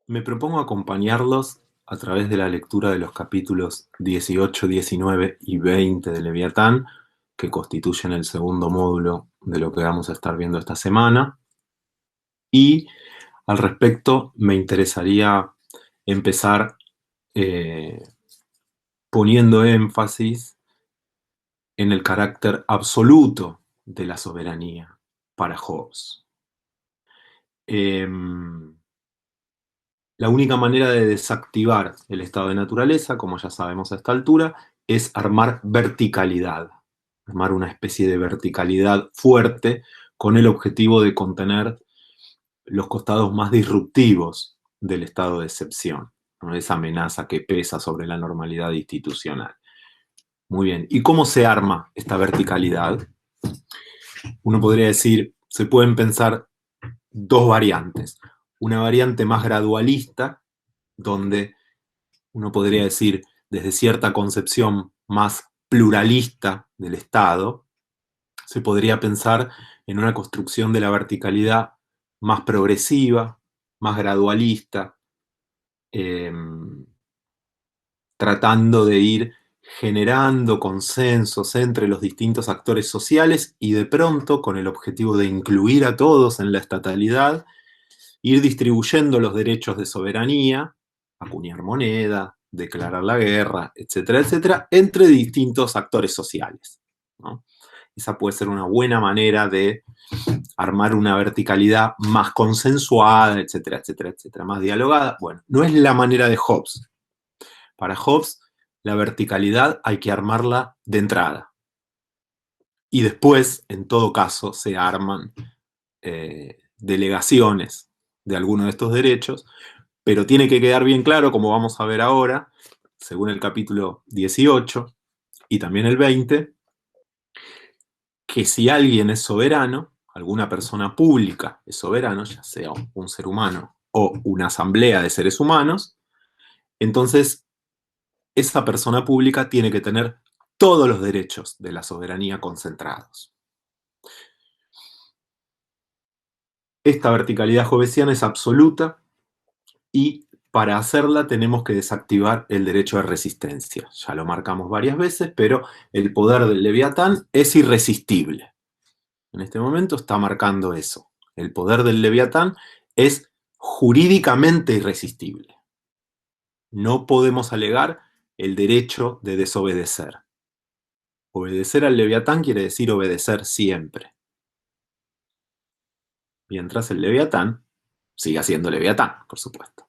Me propongo acompañarlos a través de la lectura de los capítulos 18, 19 y 20 de Leviatán, que constituyen el segundo módulo de lo que vamos a estar viendo esta semana. Y al respecto me interesaría empezar poniendo énfasis en el carácter absoluto de la soberanía para Hobbes. La única manera de desactivar el estado de naturaleza, como ya sabemos a esta altura, es armar verticalidad, armar una especie de verticalidad fuerte con el objetivo de contener los costados más disruptivos del estado de excepción, ¿no? Esa amenaza que pesa sobre la normalidad institucional. Muy bien, ¿y cómo se arma esta verticalidad? Uno podría decir, se pueden pensar dos variantes. Una variante más gradualista, donde uno podría decir desde cierta concepción más pluralista del Estado, se podría pensar en una construcción de la verticalidad más progresiva, más gradualista, tratando de ir generando consensos entre los distintos actores sociales y de pronto, con el objetivo de incluir a todos en la estatalidad, ir distribuyendo los derechos de soberanía, acuñar moneda, declarar la guerra, etcétera, etcétera, entre distintos actores sociales, ¿no? Esa puede ser una buena manera de armar una verticalidad más consensuada, etcétera, etcétera, etcétera, más dialogada. Bueno, no es la manera de Hobbes. Para Hobbes, la verticalidad hay que armarla de entrada. Y después, en todo caso, se arman delegaciones de alguno de estos derechos, pero tiene que quedar bien claro, como vamos a ver ahora, según el capítulo 18 y también el 20, que si alguien es soberano, alguna persona pública es soberano, ya sea un ser humano o una asamblea de seres humanos, entonces esa persona pública tiene que tener todos los derechos de la soberanía concentrados. Esta verticalidad hobbesiana es absoluta y para hacerla tenemos que desactivar el derecho de resistencia. Ya lo marcamos varias veces, pero el poder del Leviatán es irresistible. En este momento está marcando eso. El poder del Leviatán es jurídicamente irresistible. No podemos alegar el derecho de desobedecer. Obedecer al Leviatán quiere decir obedecer siempre. Mientras el Leviatán siga siendo Leviatán, por supuesto.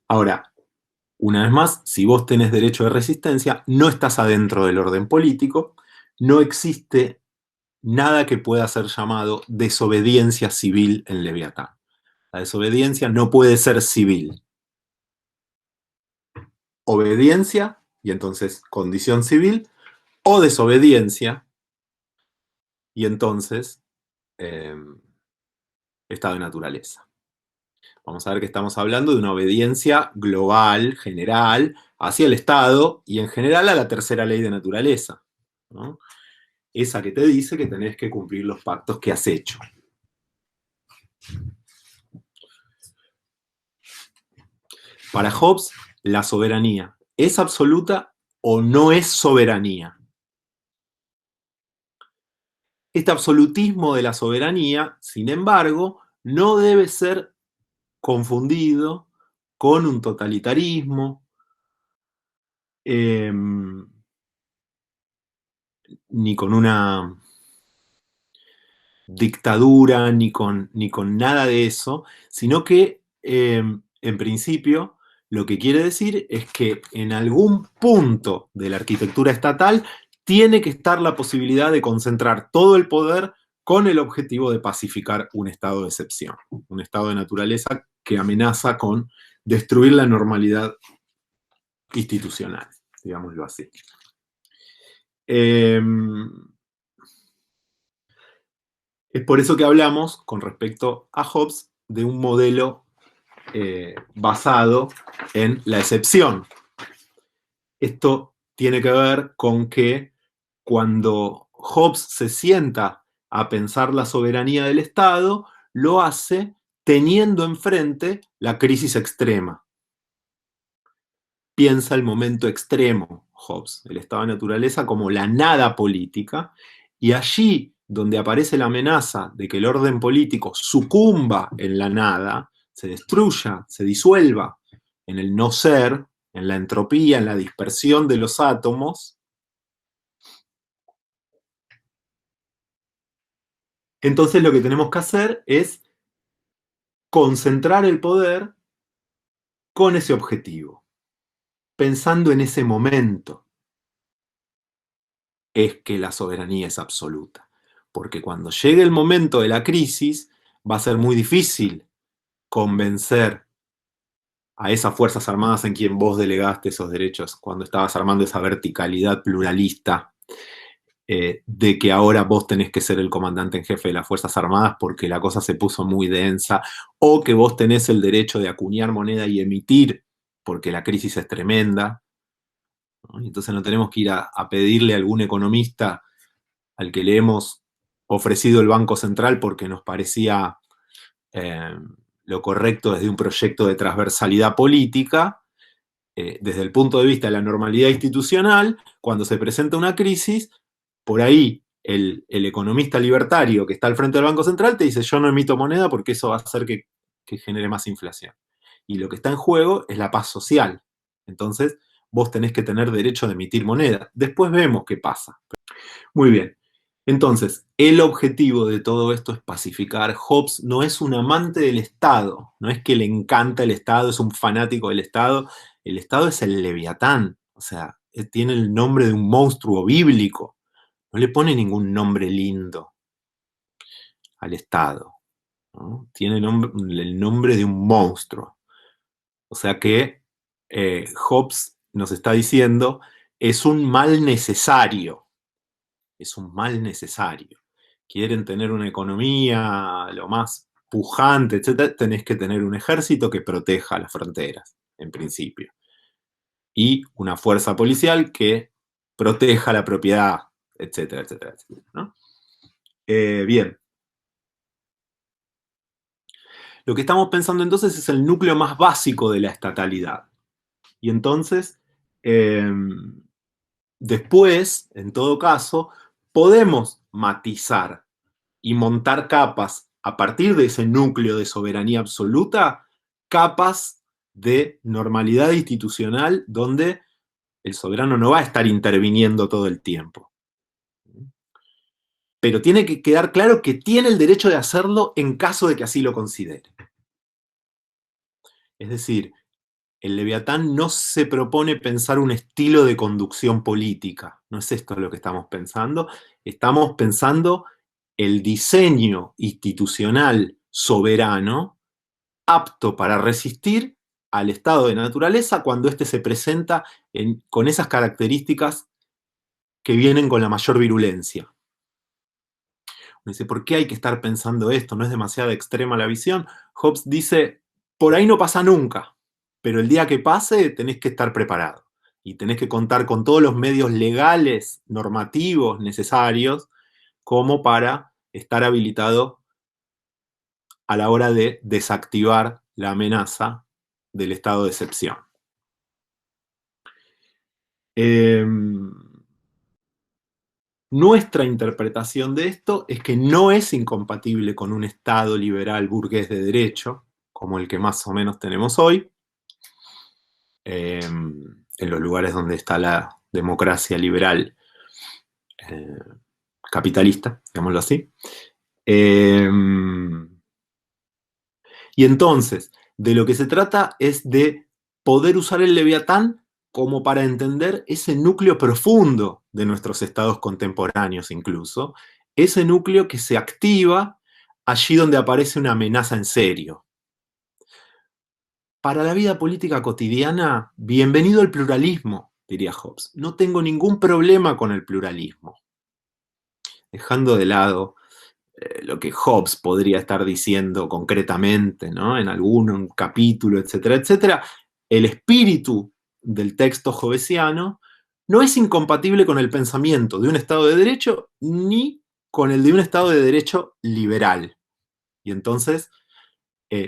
Ahora, una vez más, si vos tenés derecho de resistencia, no estás adentro del orden político, no existe nada que pueda ser llamado desobediencia civil en Leviatán. La desobediencia no puede ser civil. Obediencia, y entonces condición civil, o desobediencia, y entonces estado de naturaleza. Vamos a ver que estamos hablando de una obediencia global, general, hacia el Estado y en general a la tercera ley de naturaleza, ¿no? Esa que te dice que tenés que cumplir los pactos que has hecho. Para Hobbes, la soberanía ¿es absoluta o no es soberanía? Este absolutismo de la soberanía, sin embargo, no debe ser confundido con un totalitarismo, ni con una dictadura, ni con nada de eso, sino que, en principio, lo que quiere decir es que en algún punto de la arquitectura estatal tiene que estar la posibilidad de concentrar todo el poder con el objetivo de pacificar un estado de excepción, un estado de naturaleza que amenaza con destruir la normalidad institucional, digámoslo así. Es por eso que hablamos, con respecto a Hobbes, de un modelo basado en la excepción. Esto tiene que ver con que cuando Hobbes se sienta a pensar la soberanía del Estado, lo hace teniendo enfrente la crisis extrema. Piensa el momento extremo, Hobbes, el estado de naturaleza como la nada política, y allí donde aparece la amenaza de que el orden político sucumba en la nada, se destruya, se disuelva en el no ser, en la entropía, en la dispersión de los átomos, entonces lo que tenemos que hacer es concentrar el poder con ese objetivo, pensando en ese momento, es que la soberanía es absoluta. Porque cuando llegue el momento de la crisis, va a ser muy difícil convencer a esas Fuerzas Armadas en quien vos delegaste esos derechos, cuando estabas armando esa verticalidad pluralista, de que ahora vos tenés que ser el comandante en jefe de las Fuerzas Armadas porque la cosa se puso muy densa, o que vos tenés el derecho de acuñar moneda y emitir porque la crisis es tremenda, ¿no? Y entonces no tenemos que ir a pedirle a algún economista al que le hemos ofrecido el Banco Central porque nos parecía eh, lo correcto desde un proyecto de transversalidad política, desde el punto de vista de la normalidad institucional, cuando se presenta una crisis, por ahí el economista libertario que está al frente del Banco Central te dice: yo no emito moneda porque eso va a hacer que genere más inflación. Y lo que está en juego es la paz social. Entonces, vos tenés que tener derecho de emitir moneda. Después vemos qué pasa. Muy bien. Entonces, el objetivo de todo esto es pacificar. Hobbes no es un amante del Estado, no es que le encanta el Estado, es un fanático del Estado. El Estado es el Leviatán, o sea, tiene el nombre de un monstruo bíblico. No le pone ningún nombre lindo al Estado, ¿no? Tiene el nombre de un monstruo. O sea que Hobbes nos está diciendo, es un mal necesario. Es un mal necesario. Quieren tener una economía lo más pujante, etcétera, tenés que tener un ejército que proteja las fronteras, en principio. Y una fuerza policial que proteja la propiedad, etcétera, etcétera, etcétera, ¿no? Bien. Lo que estamos pensando entonces es el núcleo más básico de la estatalidad. Y entonces, después, en todo caso, podemos matizar y montar capas a partir de ese núcleo de soberanía absoluta, capas de normalidad institucional donde el soberano no va a estar interviniendo todo el tiempo. Pero tiene que quedar claro que tiene el derecho de hacerlo en caso de que así lo considere. Es decir, el Leviatán no se propone pensar un estilo de conducción política. No es esto lo que estamos pensando. Estamos pensando el diseño institucional soberano apto para resistir al estado de naturaleza cuando éste se presenta con esas características que vienen con la mayor virulencia. Uno dice, ¿por qué hay que estar pensando esto? ¿No es demasiado extrema la visión? Hobbes dice, por ahí no pasa nunca, pero el día que pase tenés que estar preparado y tenés que contar con todos los medios legales, normativos necesarios como para estar habilitado a la hora de desactivar la amenaza del estado de excepción. Nuestra interpretación de esto es que no es incompatible con un Estado liberal burgués de derecho, como el que más o menos tenemos hoy, en los lugares donde está la democracia liberal capitalista, digámoslo así. Y entonces, de lo que se trata es de poder usar el Leviatán como para entender ese núcleo profundo de nuestros estados contemporáneos incluso, ese núcleo que se activa allí donde aparece una amenaza en serio. Para la vida política cotidiana, bienvenido el pluralismo, diría Hobbes. No tengo ningún problema con el pluralismo. Dejando de lado lo que Hobbes podría estar diciendo concretamente, ¿no? En algún capítulo, etcétera, etcétera, el espíritu del texto hobbesiano no es incompatible con el pensamiento de un Estado de Derecho ni con el de un Estado de Derecho liberal. Y entonces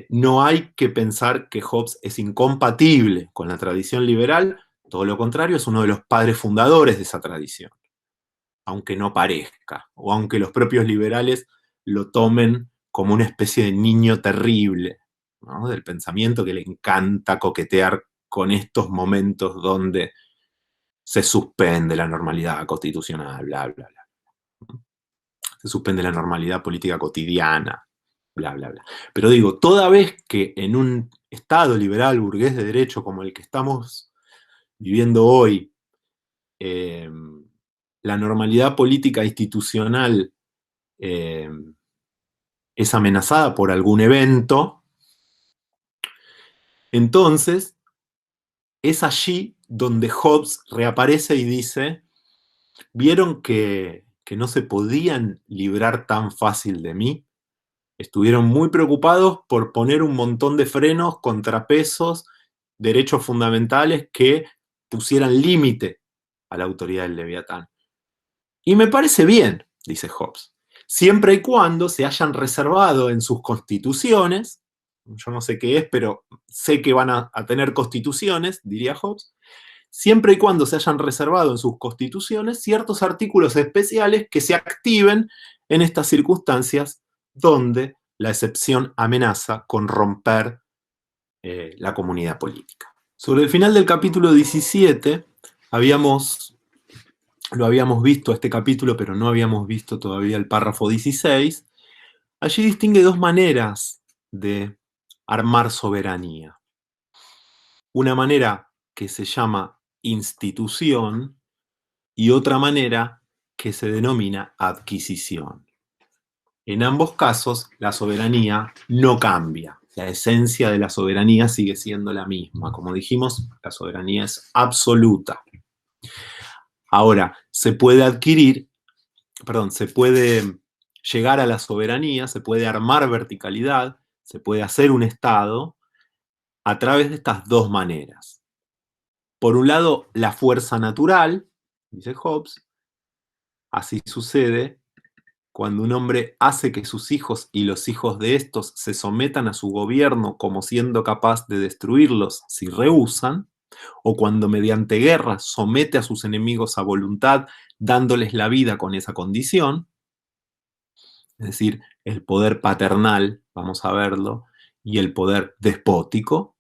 no hay que pensar que Hobbes es incompatible con la tradición liberal, todo lo contrario, es uno de los padres fundadores de esa tradición, aunque no parezca, o aunque los propios liberales lo tomen como una especie de niño terrible, ¿no? Del pensamiento que le encanta coquetear con estos momentos donde se suspende la normalidad constitucional, bla, bla, bla. Se suspende la normalidad política cotidiana, bla, bla, bla. Pero digo, toda vez que en un Estado liberal burgués de derecho como el que estamos viviendo hoy, la normalidad política institucional es amenazada por algún evento, entonces es allí donde Hobbes reaparece y dice, ¿vieron que no se podían librar tan fácil de mí? Estuvieron muy preocupados por poner un montón de frenos, contrapesos, derechos fundamentales que pusieran límite a la autoridad del Leviatán. Y me parece bien, dice Hobbes, siempre y cuando se hayan reservado en sus constituciones, yo no sé qué es, pero sé que van a tener constituciones, diría Hobbes, siempre y cuando se hayan reservado en sus constituciones ciertos artículos especiales que se activen en estas circunstancias donde la excepción amenaza con romper la comunidad política. Sobre el final del capítulo 17, lo habíamos visto este capítulo, pero no habíamos visto todavía el párrafo 16. Allí distingue dos maneras de armar soberanía. Una manera que se llama institución y otra manera que se denomina adquisición. En ambos casos, la soberanía no cambia. La esencia de la soberanía sigue siendo la misma. Como dijimos, la soberanía es absoluta. Ahora, se puede llegar a la soberanía, se puede armar verticalidad, se puede hacer un Estado a través de estas dos maneras. Por un lado, la fuerza natural, dice Hobbes, así sucede cuando un hombre hace que sus hijos y los hijos de estos se sometan a su gobierno como siendo capaz de destruirlos si rehúsan, o cuando mediante guerra somete a sus enemigos a voluntad, dándoles la vida con esa condición, es decir, el poder paternal, vamos a verlo, y el poder despótico.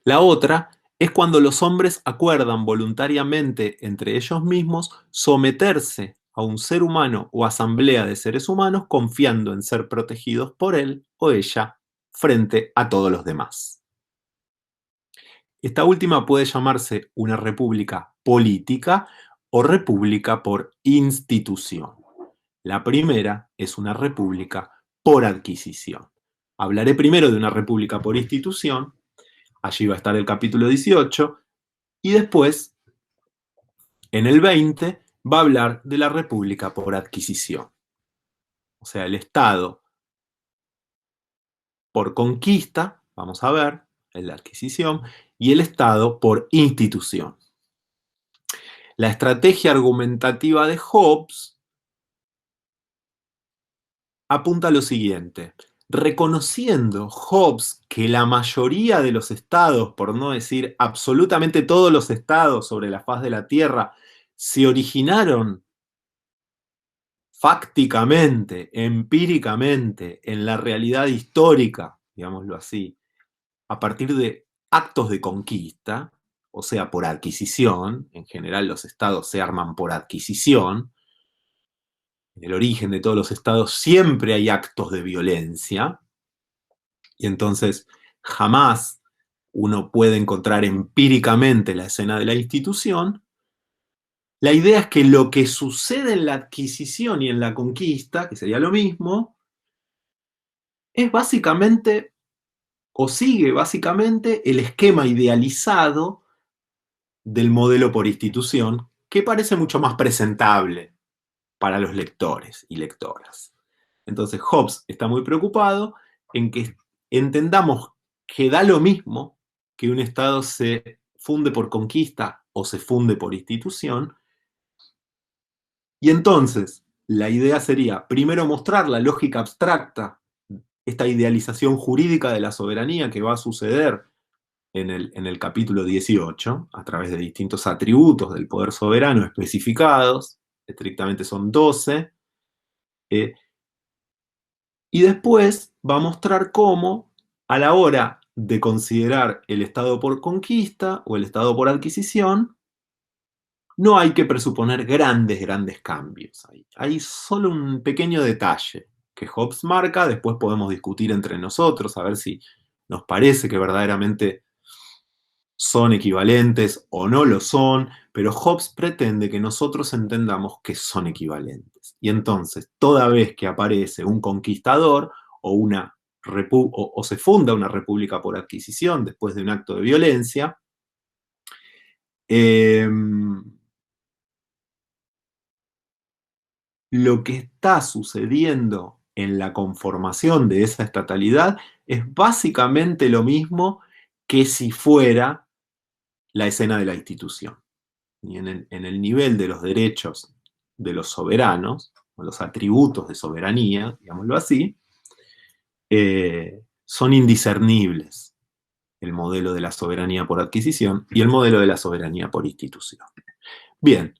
La otra es cuando los hombres acuerdan voluntariamente entre ellos mismos someterse a un ser humano o asamblea de seres humanos confiando en ser protegidos por él o ella frente a todos los demás. Esta última puede llamarse una república política o república por institución. La primera es una república por adquisición. Hablaré primero de una república por institución, allí va a estar el capítulo 18, y después, en el 20, va a hablar de la república por adquisición. O sea, el Estado por conquista, vamos a ver, el de adquisición, y el Estado por institución. La estrategia argumentativa de Hobbes apunta a lo siguiente. Reconociendo Hobbes que la mayoría de los estados, por no decir absolutamente todos los estados sobre la faz de la Tierra, se originaron fácticamente, empíricamente, en la realidad histórica, digámoslo así, a partir de actos de conquista, o sea, por adquisición, en general los estados se arman por adquisición, en el origen de todos los estados siempre hay actos de violencia, y entonces jamás uno puede encontrar empíricamente la escena de la institución. La idea es que lo que sucede en la adquisición y en la conquista, que sería lo mismo, es básicamente, o sigue básicamente, el esquema idealizado del modelo por institución, que parece mucho más presentable para los lectores y lectoras. Entonces Hobbes está muy preocupado en que entendamos que da lo mismo que un Estado se funde por conquista o se funde por institución. Y entonces la idea sería primero mostrar la lógica abstracta esta idealización jurídica de la soberanía que va a suceder en el capítulo 18, a través de distintos atributos del poder soberano especificados, estrictamente son 12, y después va a mostrar cómo, a la hora de considerar el Estado por conquista o el Estado por adquisición, no hay que presuponer grandes cambios. Hay solo un pequeño detalle que Hobbes marca, después podemos discutir entre nosotros, a ver si nos parece que verdaderamente son equivalentes o no lo son, pero Hobbes pretende que nosotros entendamos que son equivalentes. Y entonces, toda vez que aparece un conquistador o, o se funda una república por adquisición después de un acto de violencia, lo que está sucediendo en la conformación de esa estatalidad es básicamente lo mismo que si fuera la escena de la institución. Y en el nivel de los derechos de los soberanos, o los atributos de soberanía, digámoslo así, son indiscernibles el modelo de la soberanía por adquisición y el modelo de la soberanía por institución. Bien,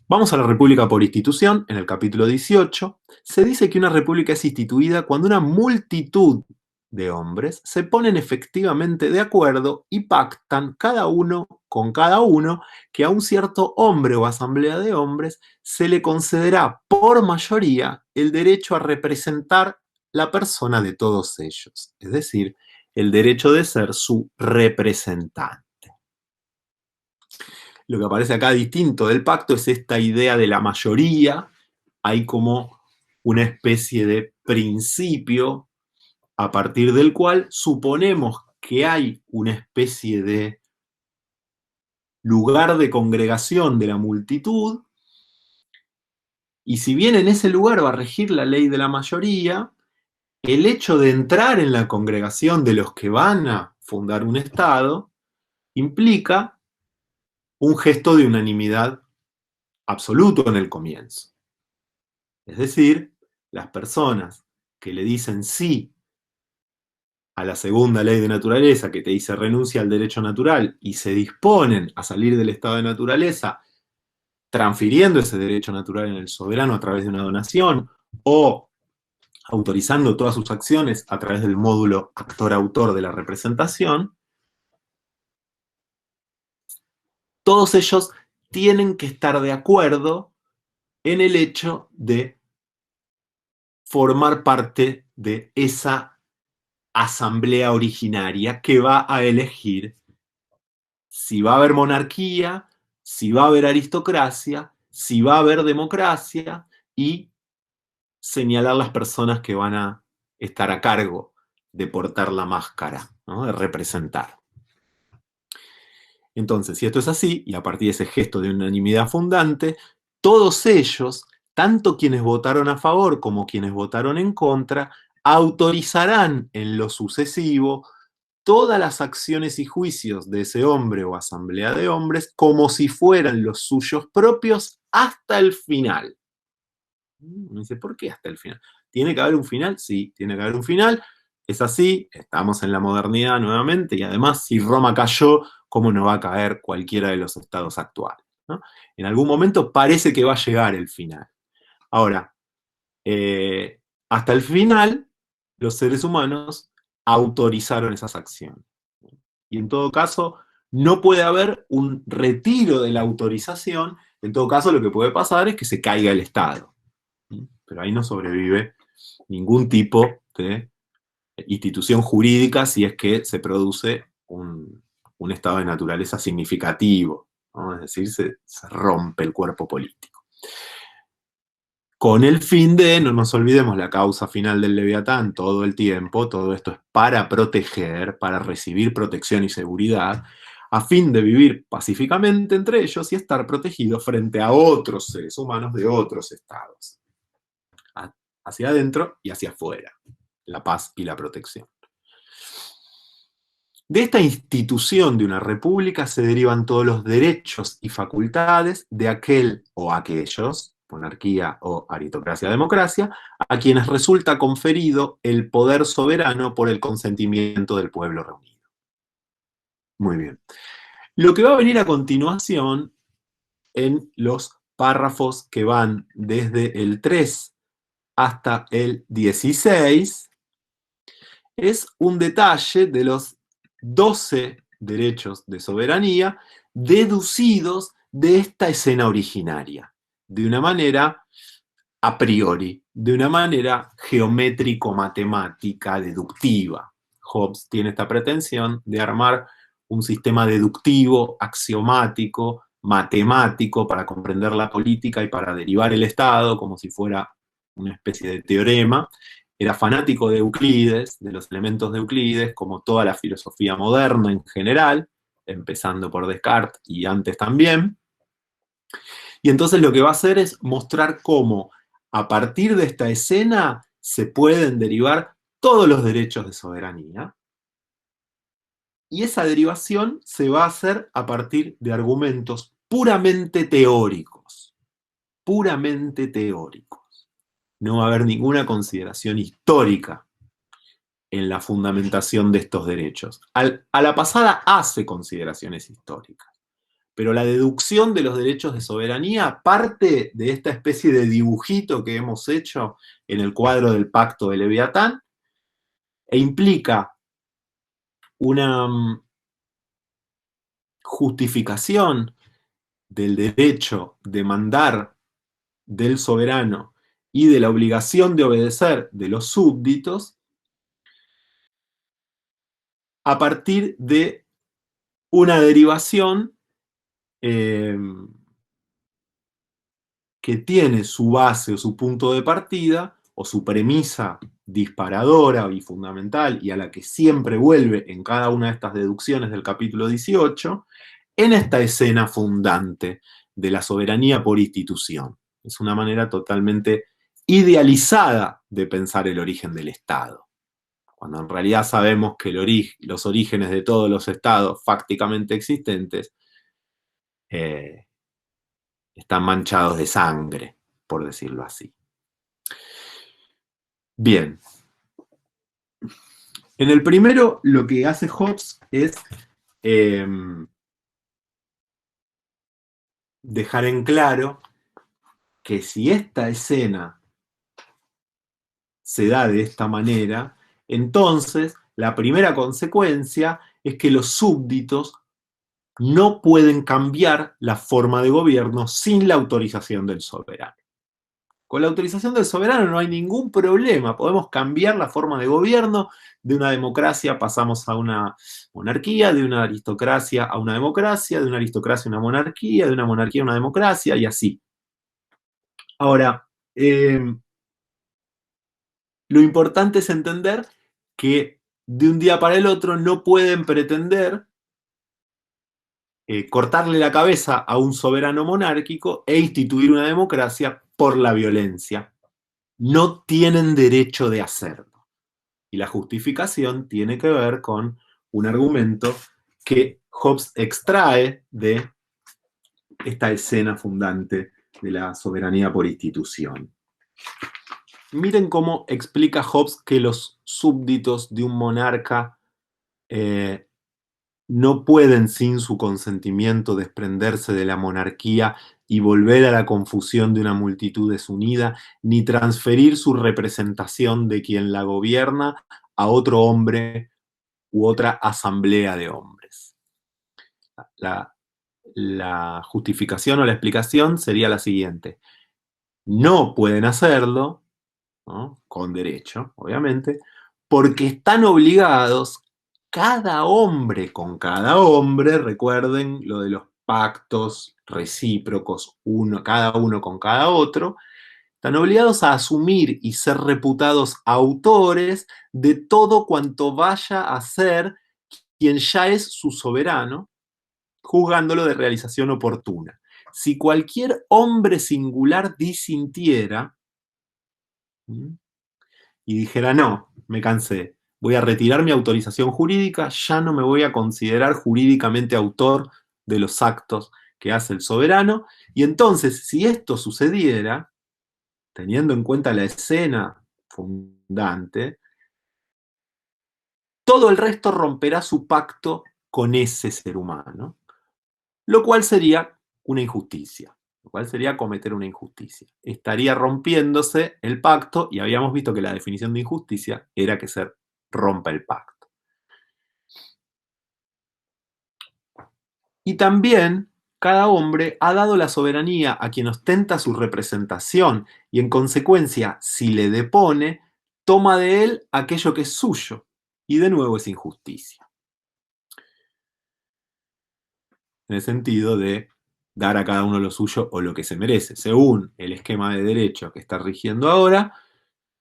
vamos a la república por institución, en el capítulo 18, se dice que una república es instituida cuando una multitud de hombres se ponen efectivamente de acuerdo y pactan cada uno con cada uno que a un cierto hombre o asamblea de hombres se le concederá por mayoría el derecho a representar la persona de todos ellos, es decir, el derecho de ser su representante. Lo que aparece acá distinto del pacto es esta idea de la mayoría. Hay como una especie de principio a partir del cual suponemos que hay una especie de lugar de congregación de la multitud, y si bien en ese lugar va a regir la ley de la mayoría, el hecho de entrar en la congregación de los que van a fundar un Estado implica un gesto de unanimidad absoluto en el comienzo. Es decir, las personas que le dicen sí a la segunda ley de naturaleza, que te dice renuncia al derecho natural, y se disponen a salir del estado de naturaleza, transfiriendo ese derecho natural en el soberano a través de una donación, o autorizando todas sus acciones a través del módulo actor-autor de la representación, todos ellos tienen que estar de acuerdo en el hecho de formar parte de esa asamblea originaria que va a elegir si va a haber monarquía, si va a haber aristocracia, si va a haber democracia, y señalar las personas que van a estar a cargo de portar la máscara, ¿no? De representar. Entonces, si esto es así, y a partir de ese gesto de unanimidad fundante, todos ellos, tanto quienes votaron a favor como quienes votaron en contra, autorizarán en lo sucesivo todas las acciones y juicios de ese hombre o asamblea de hombres como si fueran los suyos propios hasta el final. Me dice, ¿por qué hasta el final? ¿Tiene que haber un final? Sí, tiene que haber un final. Es así, estamos en la modernidad nuevamente, y además, si Roma cayó, ¿cómo no va a caer cualquiera de los estados actuales? ¿No? En algún momento parece que va a llegar el final. Ahora, hasta el final, los seres humanos autorizaron esas acciones. Y en todo caso, no puede haber un retiro de la autorización. En todo caso, lo que puede pasar es que se caiga el Estado. Pero ahí no sobrevive ningún tipo de institución jurídica si es que se produce un estado de naturaleza significativo, ¿no? Es decir, se rompe el cuerpo político. Con el fin de, no nos olvidemos, la causa final del Leviatán todo el tiempo, todo esto es para proteger, para recibir protección y seguridad, a fin de vivir pacíficamente entre ellos y estar protegidos frente a otros seres humanos de otros estados, hacia adentro y hacia afuera, la paz y la protección. De esta institución de una república se derivan todos los derechos y facultades de aquel o aquellos monarquía o aristocracia-democracia, a quienes resulta conferido el poder soberano por el consentimiento del pueblo reunido. Muy bien. Lo que va a venir a continuación en los párrafos que van desde el 3 hasta el 16 es un detalle de los 12 derechos de soberanía deducidos de esta escena originaria, de una manera a priori, de una manera geométrico-matemática, deductiva. Hobbes tiene esta pretensión de armar un sistema deductivo, axiomático, matemático, para comprender la política y para derivar el Estado, como si fuera una especie de teorema. Era fanático de Euclides, de los elementos de Euclides, como toda la filosofía moderna en general, empezando por Descartes y antes también. Y entonces lo que va a hacer es mostrar cómo a partir de esta escena se pueden derivar todos los derechos de soberanía. Y esa derivación se va a hacer a partir de argumentos puramente teóricos. Puramente teóricos. No va a haber ninguna consideración histórica en la fundamentación de estos derechos. A la pasada hace consideraciones históricas, pero la deducción de los derechos de soberanía parte de esta especie de dibujito que hemos hecho en el cuadro del Pacto de Leviatán e implica una justificación del derecho de mandar del soberano y de la obligación de obedecer de los súbditos a partir de una derivación que tiene su base o su punto de partida o su premisa disparadora y fundamental y a la que siempre vuelve en cada una de estas deducciones del capítulo 18, en esta escena fundante de la soberanía por institución. Es una manera totalmente idealizada de pensar el origen del Estado, cuando en realidad sabemos que los orígenes de todos los estados fácticamente existentes están manchados de sangre, por decirlo así. Bien. En el primero, lo que hace Hobbes es dejar en claro que si esta escena se da de esta manera, entonces la primera consecuencia es que los súbditos no pueden cambiar la forma de gobierno sin la autorización del soberano. Con la autorización del soberano no hay ningún problema, podemos cambiar la forma de gobierno, de una democracia pasamos a una monarquía, de una aristocracia a una democracia, de una aristocracia a una monarquía, de una monarquía a una democracia, y así. Ahora, lo importante es entender que de un día para el otro no pueden pretender cortarle la cabeza a un soberano monárquico e instituir una democracia por la violencia. No tienen derecho de hacerlo. Y la justificación tiene que ver con un argumento que Hobbes extrae de esta escena fundante de la soberanía por institución. Miren cómo explica Hobbes que los súbditos de un monarca no pueden sin su consentimiento desprenderse de la monarquía y volver a la confusión de una multitud desunida, ni transferir su representación de quien la gobierna a otro hombre u otra asamblea de hombres. La justificación o la explicación sería la siguiente. No pueden hacerlo, ¿no?, con derecho, obviamente, porque están obligados cada hombre con cada hombre, recuerden lo de los pactos recíprocos, cada uno con cada otro, están obligados a asumir y ser reputados autores de todo cuanto vaya a hacer quien ya es su soberano, juzgándolo de realización oportuna. Si cualquier hombre singular disintiera y dijera, no, me cansé, voy a retirar mi autorización jurídica, ya no me voy a considerar jurídicamente autor de los actos que hace el soberano, y entonces, si esto sucediera, teniendo en cuenta la escena fundante, todo el resto romperá su pacto con ese ser humano, lo cual sería una injusticia, lo cual sería cometer una injusticia. Estaría rompiéndose el pacto, y habíamos visto que la definición de injusticia era que se rompa el pacto. Y también cada hombre ha dado la soberanía a quien ostenta su representación, y en consecuencia, si le depone, toma de él aquello que es suyo, y de nuevo es injusticia. En el sentido de dar a cada uno lo suyo o lo que se merece. Según el esquema de derecho que está rigiendo ahora,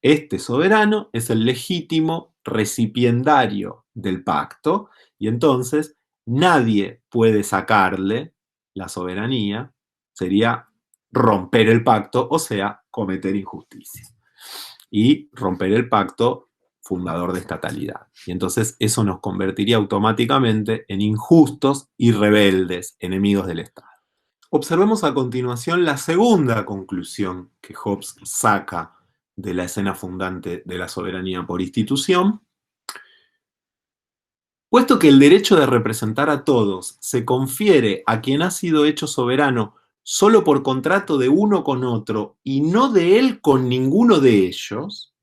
este soberano es el legítimo recipiendario del pacto, y entonces nadie puede sacarle la soberanía, sería romper el pacto, o sea, cometer injusticia. Y romper el pacto fundador de estatalidad. Y entonces eso nos convertiría automáticamente en injustos y rebeldes, enemigos del Estado. Observemos a continuación la segunda conclusión que Hobbes saca de la escena fundante de la soberanía por institución. Puesto que el derecho de representar a todos se confiere a quien ha sido hecho soberano solo por contrato de uno con otro y no de él con ninguno de ellos,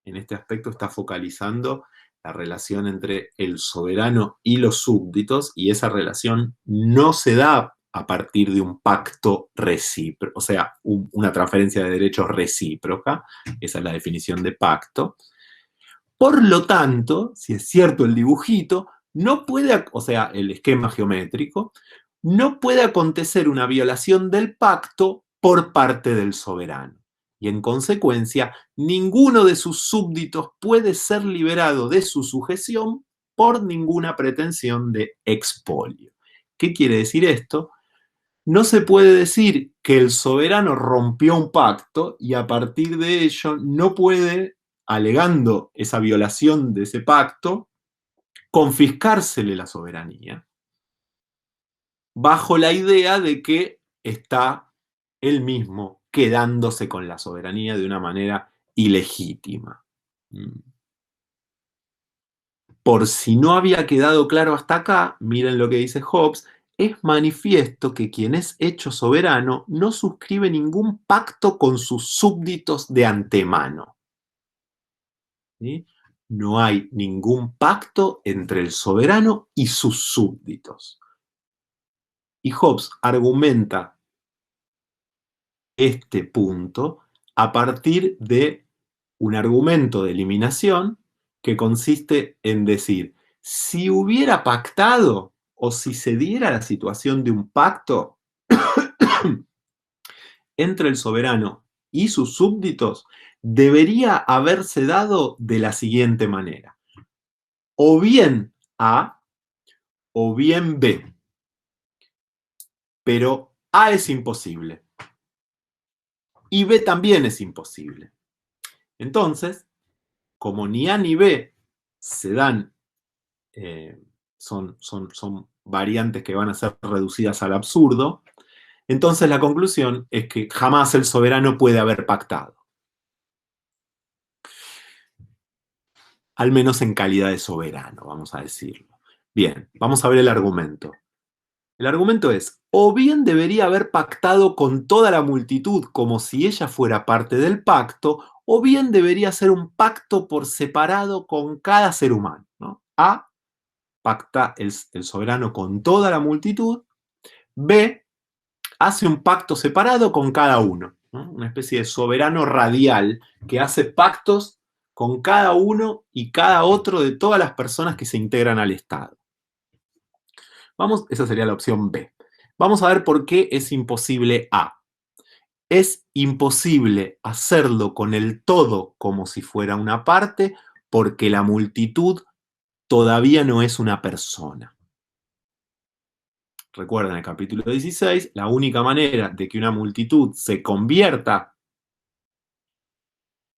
en este aspecto está focalizando la relación entre el soberano y los súbditos, y esa relación no se da a partir de un pacto recíproco, o sea, una transferencia de derechos recíproca, esa es la definición de pacto. Por lo tanto, si es cierto el dibujito, no puede, o sea, el esquema geométrico, no puede acontecer una violación del pacto por parte del soberano. Y en consecuencia, ninguno de sus súbditos puede ser liberado de su sujeción por ninguna pretensión de expolio. ¿Qué quiere decir esto? No se puede decir que el soberano rompió un pacto y a partir de ello no puede, alegando esa violación de ese pacto, confiscársele la soberanía, bajo la idea de que está él mismo quedándose con la soberanía de una manera ilegítima. Por si no había quedado claro hasta acá, miren lo que dice Hobbes: es manifiesto que quien es hecho soberano no suscribe ningún pacto con sus súbditos de antemano. ¿Sí? No hay ningún pacto entre el soberano y sus súbditos. Y Hobbes argumenta este punto a partir de un argumento de eliminación que consiste en decir, si hubiera pactado o si se diera la situación de un pacto entre el soberano y sus súbditos, debería haberse dado de la siguiente manera: o bien A o bien B. Pero A es imposible y B también es imposible. Entonces, como ni A ni B se dan, son variantes que van a ser reducidas al absurdo, entonces la conclusión es que jamás el soberano puede haber pactado. Al menos en calidad de soberano, vamos a decirlo. Bien, vamos a ver el argumento. El argumento es, o bien debería haber pactado con toda la multitud como si ella fuera parte del pacto, o bien debería ser un pacto por separado con cada ser humano, ¿no? A, pacta el soberano con toda la multitud. B, hace un pacto separado con cada uno, ¿no? Una especie de soberano radial que hace pactos con cada uno y cada otro de todas las personas que se integran al Estado. Esa sería la opción B. Vamos a ver por qué es imposible A. Es imposible hacerlo con el todo como si fuera una parte, porque la multitud todavía no es una persona. Recuerden el capítulo 16, la única manera de que una multitud se convierta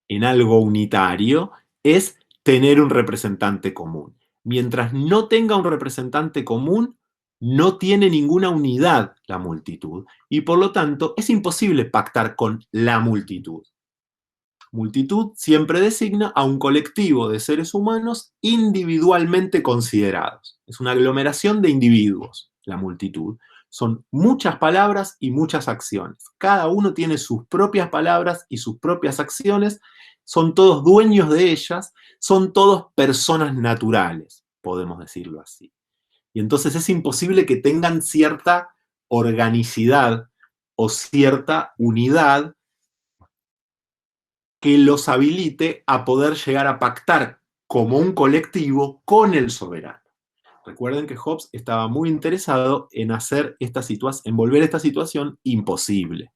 en algo unitario es tener un representante común. Mientras no tenga un representante común, no tiene ninguna unidad la multitud, y por lo tanto es imposible pactar con la multitud. Multitud siempre designa a un colectivo de seres humanos individualmente considerados. Es una aglomeración de individuos, la multitud. Son muchas palabras y muchas acciones. Cada uno tiene sus propias palabras y sus propias acciones. Son todos dueños de ellas. Son todos personas naturales, podemos decirlo así. Y entonces es imposible que tengan cierta organicidad o cierta unidad que los habilite a poder llegar a pactar como un colectivo con el soberano. Recuerden que Hobbes estaba muy interesado en en volver esta situación imposible.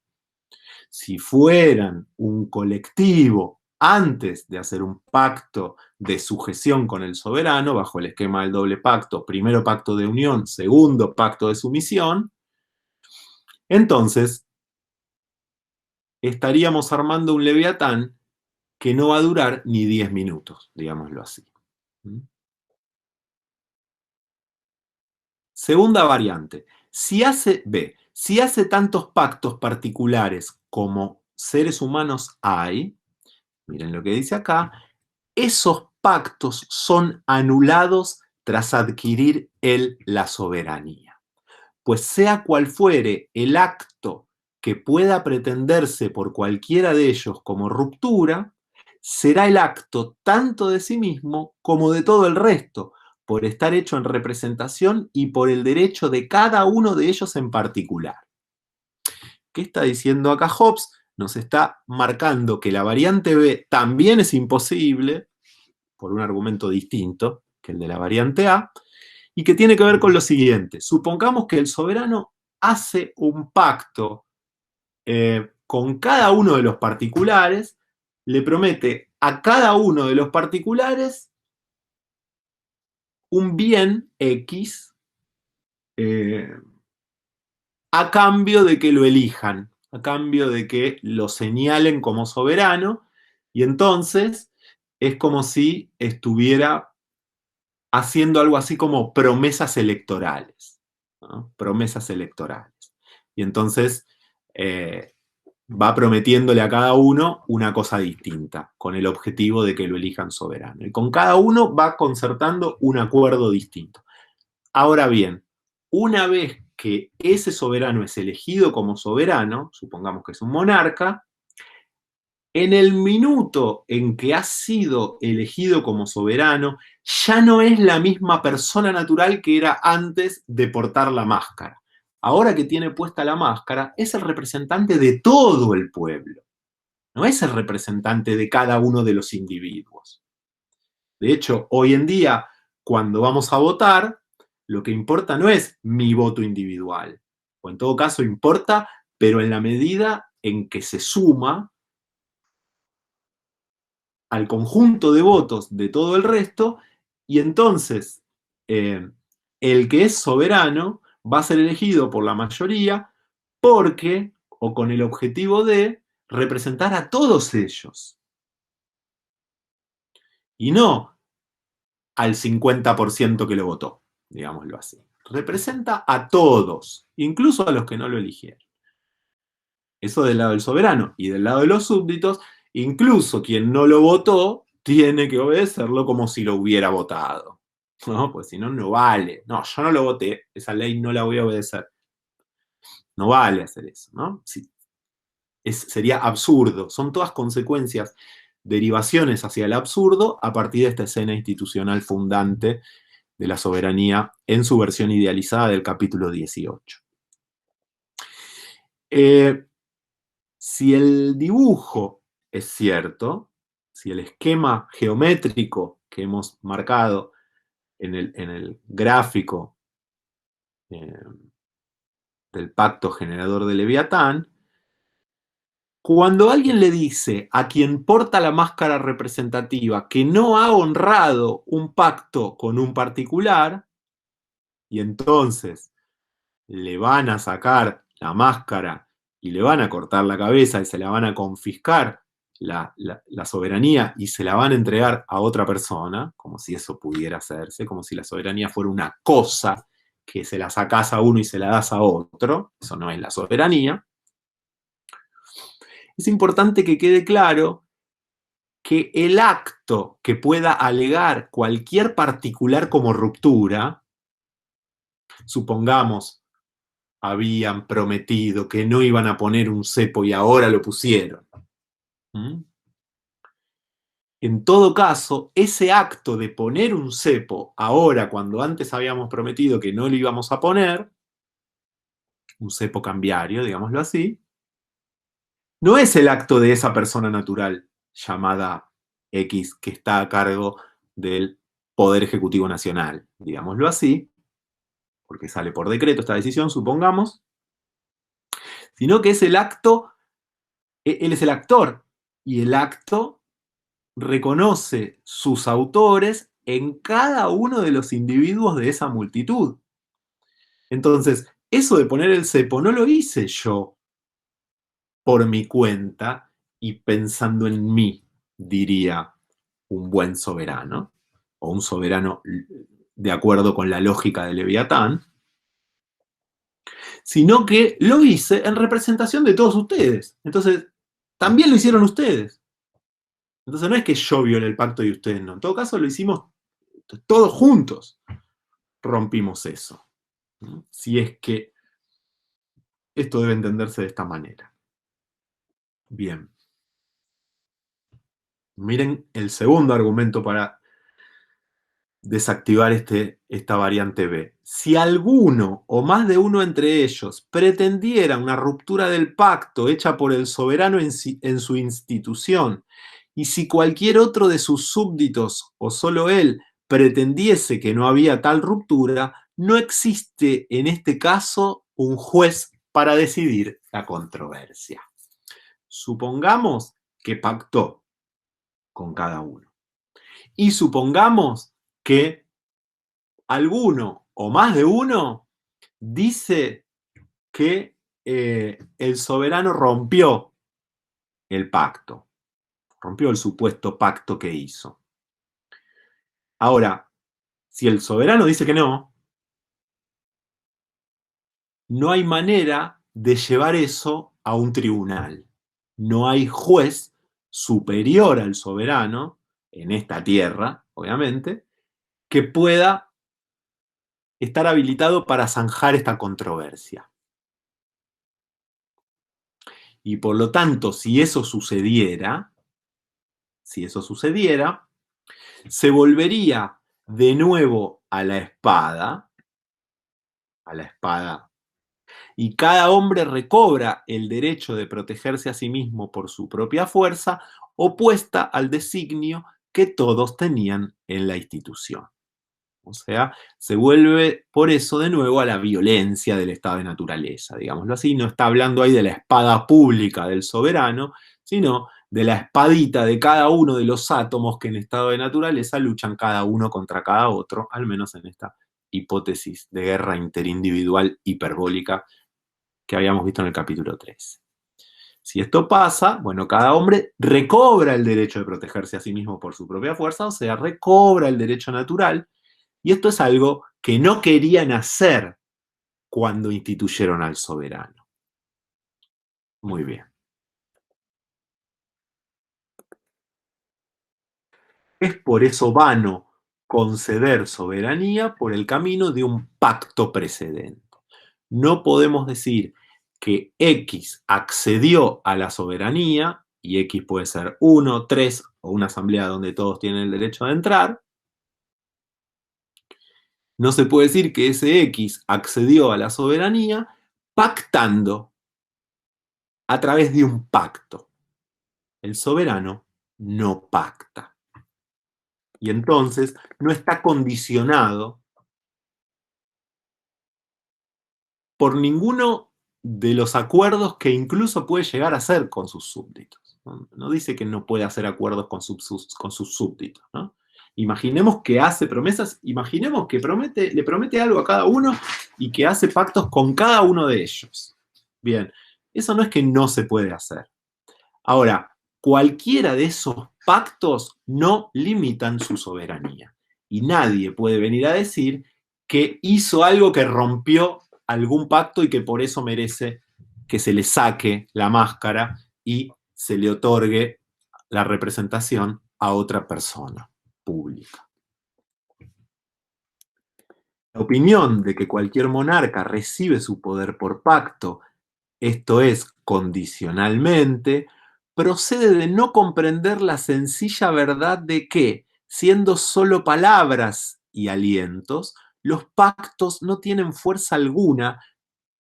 Si fueran un colectivo antes de hacer un pacto de sujeción con el soberano, bajo el esquema del doble pacto, primero pacto de unión, segundo pacto de sumisión, entonces estaríamos armando un leviatán que no va a durar ni 10 minutos, digámoslo así. Segunda variante. Si hace tantos pactos particulares como seres humanos hay, miren lo que dice acá, esos pactos son anulados tras adquirir él la soberanía. Pues sea cual fuere el acto que pueda pretenderse por cualquiera de ellos como ruptura, será el acto tanto de sí mismo como de todo el resto, por estar hecho en representación y por el derecho de cada uno de ellos en particular. ¿Qué está diciendo acá Hobbes? Nos está marcando que la variante B también es imposible, por un argumento distinto que el de la variante A, y que tiene que ver con lo siguiente. Supongamos que el soberano hace un pacto con cada uno de los particulares, le promete a cada uno de los particulares un bien X a cambio de que lo elijan, a cambio de que lo señalen como soberano, y entonces es como si estuviera haciendo algo así como promesas electorales, ¿no? Promesas electorales. Y entonces va prometiéndole a cada uno una cosa distinta, con el objetivo de que lo elijan soberano. Y con cada uno va concertando un acuerdo distinto. Ahora bien, una vez que ese soberano es elegido como soberano, supongamos que es un monarca, en el minuto en que ha sido elegido como soberano, ya no es la misma persona natural que era antes de portar la máscara. Ahora que tiene puesta la máscara, es el representante de todo el pueblo, no es el representante de cada uno de los individuos. De hecho, hoy en día, cuando vamos a votar, lo que importa no es mi voto individual, o en todo caso importa, pero en la medida en que se suma al conjunto de votos de todo el resto, y entonces el que es soberano va a ser elegido por la mayoría porque, o con el objetivo de, representar a todos ellos. Y no al 50% que lo votó, digámoslo así. Representa a todos, incluso a los que no lo eligieron. Eso del lado del soberano. Y del lado de los súbditos, incluso quien no lo votó tiene que obedecerlo como si lo hubiera votado. ¿No? Pues si no, no vale. No, yo no lo voté, esa ley no la voy a obedecer. No vale hacer eso, ¿no? Sí. Sería absurdo. Son todas consecuencias, derivaciones hacia el absurdo a partir de esta escena institucional fundante de la soberanía en su versión idealizada del capítulo 18. Si el dibujo es cierto, si el esquema geométrico que hemos marcado en el gráfico del pacto generador de Leviatán, cuando alguien le dice a quien porta la máscara representativa que no ha honrado un pacto con un particular, y entonces le van a sacar la máscara y le van a cortar la cabeza y se la van a confiscar la soberanía y se la van a entregar a otra persona, como si eso pudiera hacerse, como si la soberanía fuera una cosa que se la sacás a uno y se la das a otro, eso no es la soberanía, es importante que quede claro que el acto que pueda alegar cualquier particular como ruptura, supongamos, habían prometido que no iban a poner un cepo y ahora lo pusieron. En todo caso, ese acto de poner un cepo ahora, cuando antes habíamos prometido que no lo íbamos a poner, un cepo cambiario, digámoslo así, no es el acto de esa persona natural llamada X que está a cargo del Poder Ejecutivo Nacional, digámoslo así, porque sale por decreto esta decisión, supongamos, sino que es el acto, él es el actor, y el acto reconoce sus autores en cada uno de los individuos de esa multitud. Entonces, eso de poner el cepo no lo hice yo por mi cuenta y pensando en mí, diría un buen soberano, o un soberano de acuerdo con la lógica de Leviatán, sino que lo hice en representación de todos ustedes. Entonces, también lo hicieron ustedes. Entonces no es que yo viole el pacto y ustedes no. En todo caso, lo hicimos todos juntos. Rompimos eso. Si es que esto debe entenderse de esta manera. Bien. Miren el segundo argumento para desactivar esta variante B. Si alguno o más de uno entre ellos pretendiera una ruptura del pacto hecha por el soberano en su institución, y si cualquier otro de sus súbditos o solo él pretendiese que no había tal ruptura, no existe en este caso un juez para decidir la controversia. Supongamos que pactó con cada uno. Y supongamos que alguno o más de uno dice que el soberano rompió el pacto, rompió el supuesto pacto que hizo. Ahora, si el soberano dice que no, no hay manera de llevar eso a un tribunal. No hay juez superior al soberano, en esta tierra, obviamente, que pueda estar habilitado para zanjar esta controversia. Y por lo tanto, si eso sucediera, se volvería de nuevo a la espada, y cada hombre recobra el derecho de protegerse a sí mismo por su propia fuerza, opuesta al designio que todos tenían en la institución. O sea, se vuelve por eso de nuevo a la violencia del estado de naturaleza, digámoslo así. No está hablando ahí de la espada pública del soberano, sino de la espadita de cada uno de los átomos que en estado de naturaleza luchan cada uno contra cada otro, al menos en esta hipótesis de guerra interindividual hiperbólica que habíamos visto en el capítulo 13. Si esto pasa, bueno, cada hombre recobra el derecho de protegerse a sí mismo por su propia fuerza, o sea, recobra el derecho natural. Y esto es algo que no querían hacer cuando instituyeron al soberano. Muy bien. Es por eso vano conceder soberanía por el camino de un pacto precedente. No podemos decir que X accedió a la soberanía, y X puede ser 1, 3 o una asamblea donde todos tienen el derecho de entrar. No se puede decir que ese X accedió a la soberanía pactando a través de un pacto. El soberano no pacta. Y entonces no está condicionado por ninguno de los acuerdos que incluso puede llegar a hacer con sus súbditos. No dice que no puede hacer acuerdos con sus súbditos, ¿no? Imaginemos que hace promesas, imaginemos que le promete algo a cada uno y que hace pactos con cada uno de ellos. Bien, eso no es que no se puede hacer. Ahora, cualquiera de esos pactos no limitan su soberanía. Y nadie puede venir a decir que hizo algo que rompió algún pacto y que por eso merece que se le saque la máscara y se le otorgue la representación a otra persona pública. La opinión de que cualquier monarca recibe su poder por pacto, esto es, condicionalmente, procede de no comprender la sencilla verdad de que, siendo solo palabras y alientos, los pactos no tienen fuerza alguna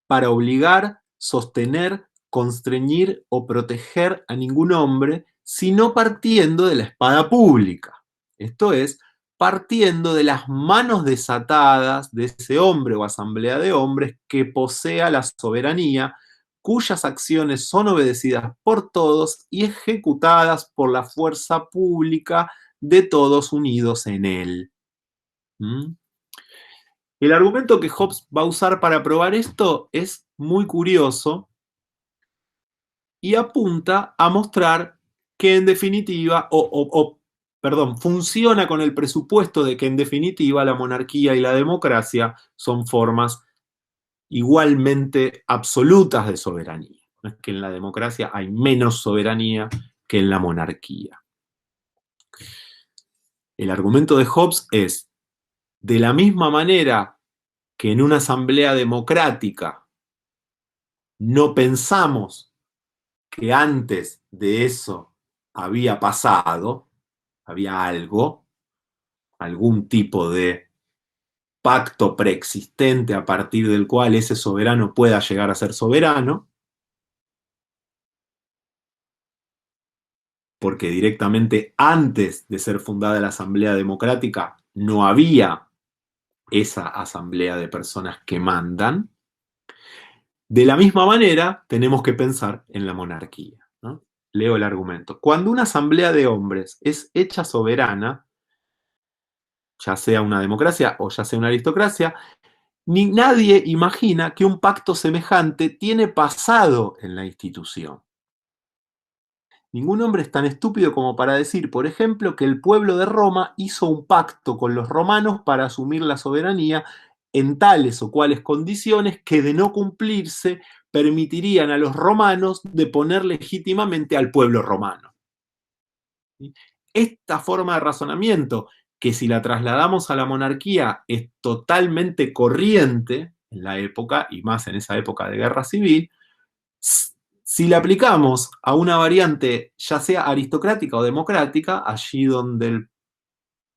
para obligar, sostener, constreñir o proteger a ningún hombre, sino partiendo de la espada pública. Esto es, partiendo de las manos desatadas de ese hombre o asamblea de hombres que posea la soberanía, cuyas acciones son obedecidas por todos y ejecutadas por la fuerza pública de todos unidos en él. ¿Mm? El argumento que Hobbes va a usar para probar esto es muy curioso y apunta a mostrar que en definitiva, funciona con el presupuesto de que en definitiva la monarquía y la democracia son formas igualmente absolutas de soberanía. No es que en la democracia hay menos soberanía que en la monarquía. El argumento de Hobbes es, de la misma manera que en una asamblea democrática no pensamos que antes de eso había pasado, había algún tipo de pacto preexistente a partir del cual ese soberano pueda llegar a ser soberano, porque directamente antes de ser fundada la Asamblea Democrática no había esa asamblea de personas que mandan. De la misma manera, tenemos que pensar en la monarquía, ¿no? Leo el argumento. Cuando una asamblea de hombres es hecha soberana, ya sea una democracia o ya sea una aristocracia, nadie imagina que un pacto semejante tiene pasado en la institución. Ningún hombre es tan estúpido como para decir, por ejemplo, que el pueblo de Roma hizo un pacto con los romanos para asumir la soberanía en tales o cuales condiciones que, de no cumplirse, permitirían a los romanos deponer legítimamente al pueblo romano. Esta forma de razonamiento, que si la trasladamos a la monarquía es totalmente corriente en la época, y más en esa época de guerra civil, si la aplicamos a una variante ya sea aristocrática o democrática, allí donde el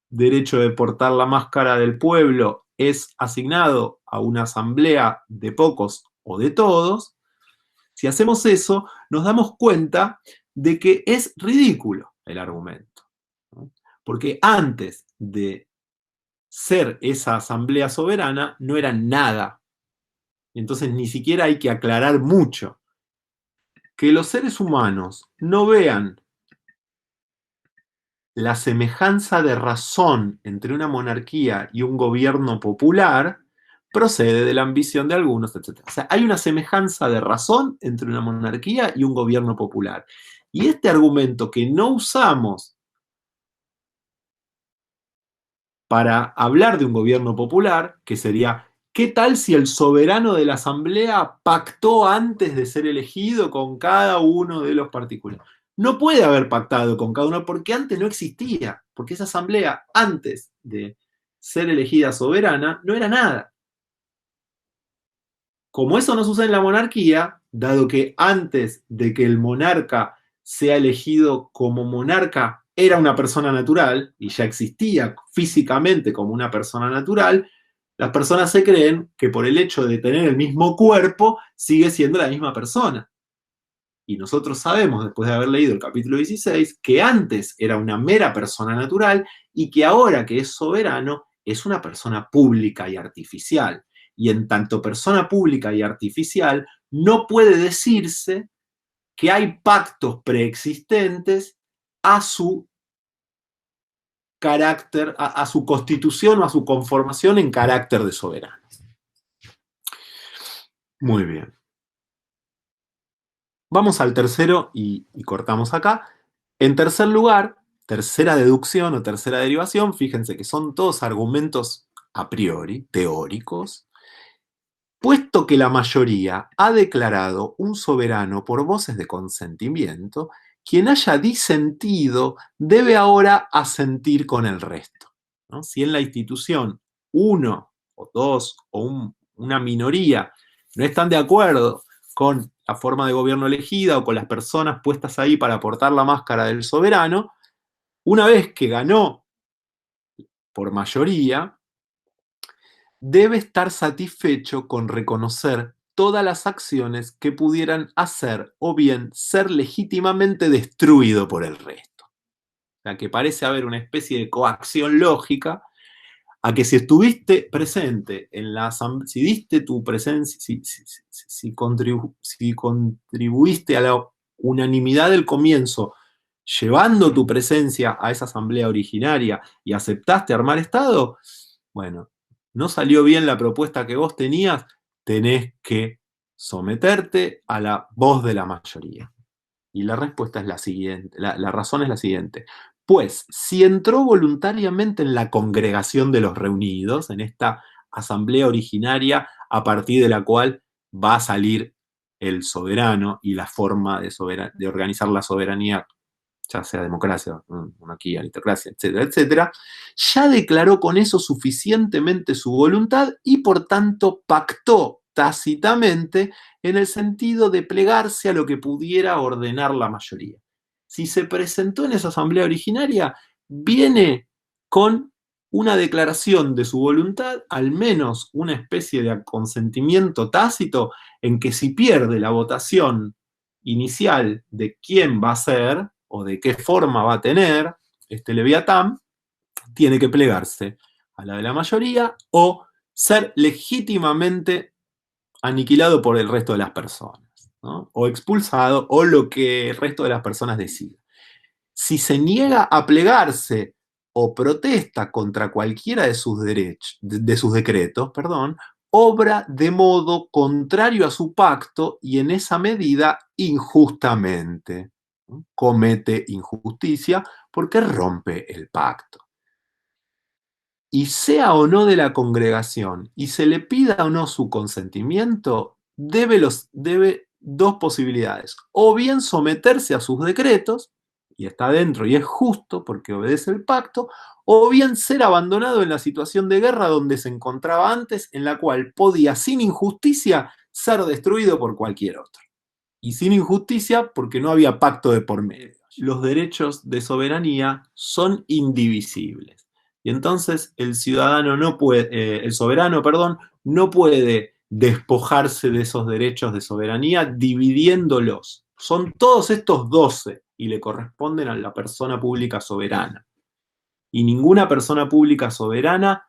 derecho de portar la máscara del pueblo es asignado a una asamblea de pocos o de todos, si hacemos eso, nos damos cuenta de que es ridículo el argumento, ¿no? Porque antes de ser esa asamblea soberana no era nada. Entonces ni siquiera hay que aclarar mucho. Que los seres humanos no vean la semejanza de razón entre una monarquía y un gobierno popular procede de la ambición de algunos, etc. O sea, hay una semejanza de razón entre una monarquía y un gobierno popular. Y este argumento que no usamos para hablar de un gobierno popular, que sería, ¿qué tal si el soberano de la asamblea pactó antes de ser elegido con cada uno de los particulares? No puede haber pactado con cada uno porque antes no existía, porque esa asamblea antes de ser elegida soberana no era nada. Como eso no sucede en la monarquía, dado que antes de que el monarca sea elegido como monarca era una persona natural y ya existía físicamente como una persona natural, las personas se creen que por el hecho de tener el mismo cuerpo sigue siendo la misma persona. Y nosotros sabemos, después de haber leído el capítulo 16, que antes era una mera persona natural y que ahora que es soberano es una persona pública y artificial. Y en tanto persona pública y artificial, no puede decirse que hay pactos preexistentes a su carácter, a su constitución o a su conformación en carácter de soberano. Muy bien. Vamos al tercero y cortamos acá. En tercer lugar, tercera deducción o tercera derivación, fíjense que son todos argumentos a priori, teóricos, puesto que la mayoría ha declarado un soberano por voces de consentimiento, quien haya disentido debe ahora asentir con el resto, ¿no? Si en la institución uno o dos o una minoría no están de acuerdo con la forma de gobierno elegida o con las personas puestas ahí para portar la máscara del soberano, una vez que ganó por mayoría, debe estar satisfecho con reconocer todas las acciones que pudieran hacer o bien ser legítimamente destruido por el resto. O sea, que parece haber una especie de coacción lógica a que si estuviste presente en la asamblea, si diste tu presencia, si contribuiste a la unanimidad del comienzo, llevando tu presencia a esa asamblea originaria y aceptaste armar Estado, bueno, no salió bien la propuesta que vos tenías, tenés que someterte a la voz de la mayoría. Y la respuesta es la siguiente, la razón es la siguiente. Pues, si entró voluntariamente en la congregación de los reunidos, en esta asamblea originaria a partir de la cual va a salir el soberano y la forma de organizar la soberanía, ya sea democracia, monarquía, aristocracia, etcétera, etcétera, ya declaró con eso suficientemente su voluntad y por tanto pactó tácitamente en el sentido de plegarse a lo que pudiera ordenar la mayoría. Si se presentó en esa asamblea originaria, viene con una declaración de su voluntad, al menos una especie de consentimiento tácito en que si pierde la votación inicial de quién va a ser o de qué forma va a tener este Leviatán, tiene que plegarse a la de la mayoría o ser legítimamente aniquilado por el resto de las personas, ¿no? O expulsado, o lo que el resto de las personas decida. Si se niega a plegarse o protesta contra cualquiera de sus derechos, de sus decretos, perdón, obra de modo contrario a su pacto y en esa medida injustamente, ¿no? Comete injusticia porque rompe el pacto. Y sea o no de la congregación y se le pida o no su consentimiento, debe dos posibilidades. O bien someterse a sus decretos, y está dentro y es justo porque obedece el pacto, o bien ser abandonado en la situación de guerra donde se encontraba antes, en la cual podía sin injusticia ser destruido por cualquier otro. Y sin injusticia porque no había pacto de por medio. Los derechos de soberanía son indivisibles. Y entonces el ciudadano no puede, el soberano, perdón, no puede despojarse de esos derechos de soberanía dividiéndolos. Son todos estos 12 y le corresponden a la persona pública soberana. Y ninguna persona pública soberana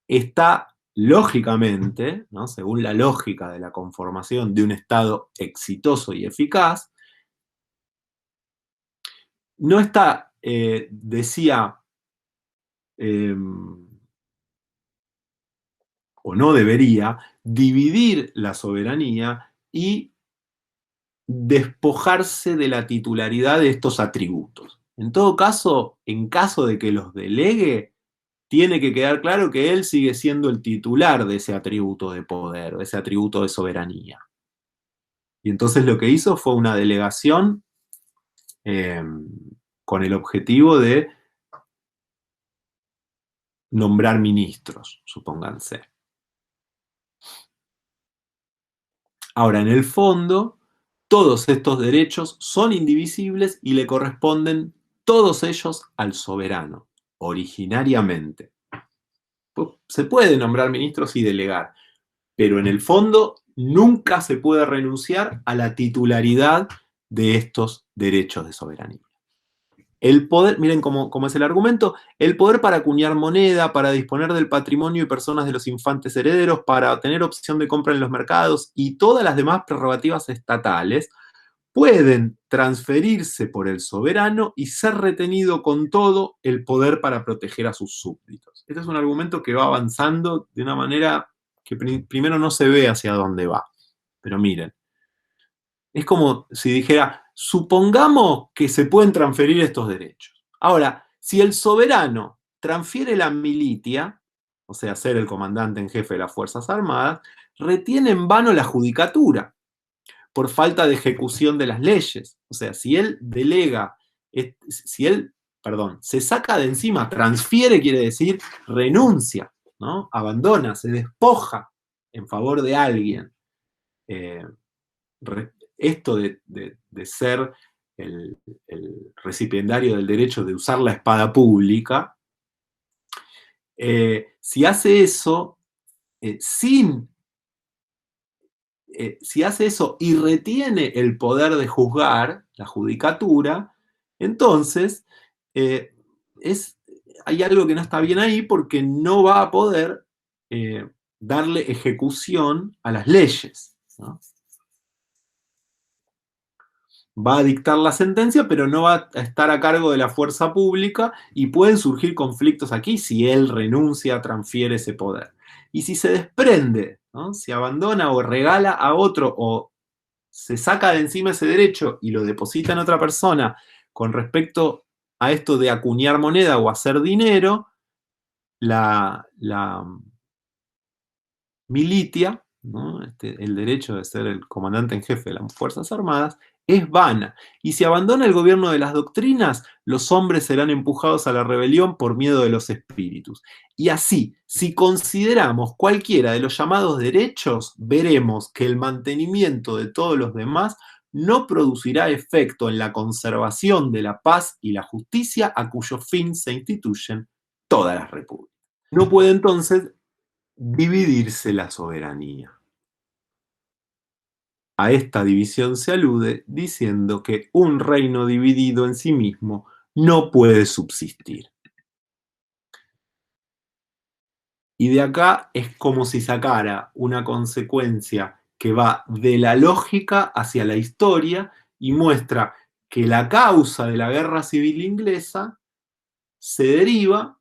está lógicamente, ¿no? Según la lógica de la conformación de un Estado exitoso y eficaz, no está, decía, o no debería, dividir la soberanía y despojarse de la titularidad de estos atributos. En todo caso, en caso de que los delegue, tiene que quedar claro que él sigue siendo el titular de ese atributo de poder, de ese atributo de soberanía. Y entonces lo que hizo fue una delegación con el objetivo de nombrar ministros, supónganse. Ahora, en el fondo, todos estos derechos son indivisibles y le corresponden todos ellos al soberano, originariamente. Se puede nombrar ministros y delegar, pero en el fondo nunca se puede renunciar a la titularidad de estos derechos de soberanía. El poder, miren cómo es el argumento, el poder para acuñar moneda, para disponer del patrimonio y personas de los infantes herederos, para tener opción de compra en los mercados y todas las demás prerrogativas estatales pueden transferirse por el soberano y ser retenido con todo el poder para proteger a sus súbditos. Este es un argumento que va avanzando de una manera que primero no se ve hacia dónde va. Pero miren, es como si dijera, supongamos que se pueden transferir estos derechos. Ahora, si el soberano transfiere la militia, o sea, ser el comandante en jefe de las Fuerzas Armadas, retiene en vano la judicatura por falta de ejecución de las leyes. O sea, si él delega, si él, perdón, se saca de encima, transfiere, quiere decir, renuncia, ¿no? Abandona, se despoja en favor de alguien. Esto de ser el recipiendario del derecho de usar la espada pública, si hace eso si hace eso y retiene el poder de juzgar, la judicatura, entonces hay algo que no está bien ahí porque no va a poder darle ejecución a las leyes, ¿no? Va a dictar la sentencia, pero no va a estar a cargo de la fuerza pública y pueden surgir conflictos aquí si él renuncia, transfiere ese poder. Y si se desprende, ¿no? Si abandona o regala a otro o se saca de encima ese derecho y lo deposita en otra persona con respecto a esto de acuñar moneda o hacer dinero, la militia, ¿no? El derecho de ser el comandante en jefe de las Fuerzas Armadas, es vana. Y si abandona el gobierno de las doctrinas, los hombres serán empujados a la rebelión por miedo de los espíritus. Y así, si consideramos cualquiera de los llamados derechos, veremos que el mantenimiento de todos los demás no producirá efecto en la conservación de la paz y la justicia a cuyo fin se instituyen todas las repúblicas. No puede entonces dividirse la soberanía. A esta división se alude diciendo que un reino dividido en sí mismo no puede subsistir. Y de acá es como si sacara una consecuencia que va de la lógica hacia la historia y muestra que la causa de la guerra civil inglesa se deriva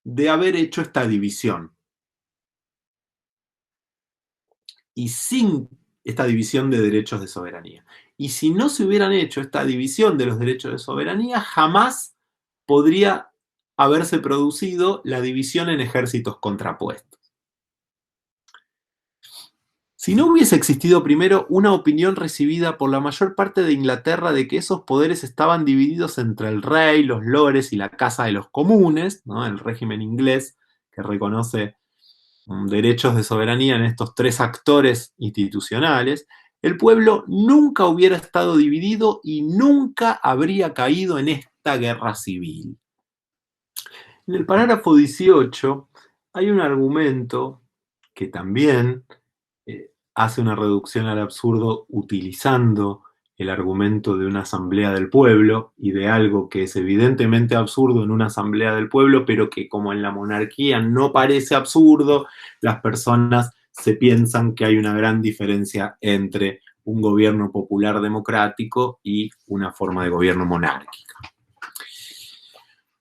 de haber hecho esta división. Y sin esta división de derechos de soberanía. Y si no se hubieran hecho esta división de los derechos de soberanía, jamás podría haberse producido la división en ejércitos contrapuestos. Si no hubiese existido primero una opinión recibida por la mayor parte de Inglaterra de que esos poderes estaban divididos entre el rey, los lores y la Casa de los Comunes, ¿no? El régimen inglés que reconoce derechos de soberanía en estos tres actores institucionales, el pueblo nunca hubiera estado dividido y nunca habría caído en esta guerra civil. En el parágrafo 18 hay un argumento que también hace una reducción al absurdo utilizando el argumento de una asamblea del pueblo y de algo que es evidentemente absurdo en una asamblea del pueblo, pero que como en la monarquía no parece absurdo, las personas se piensan que hay una gran diferencia entre un gobierno popular democrático y una forma de gobierno monárquica.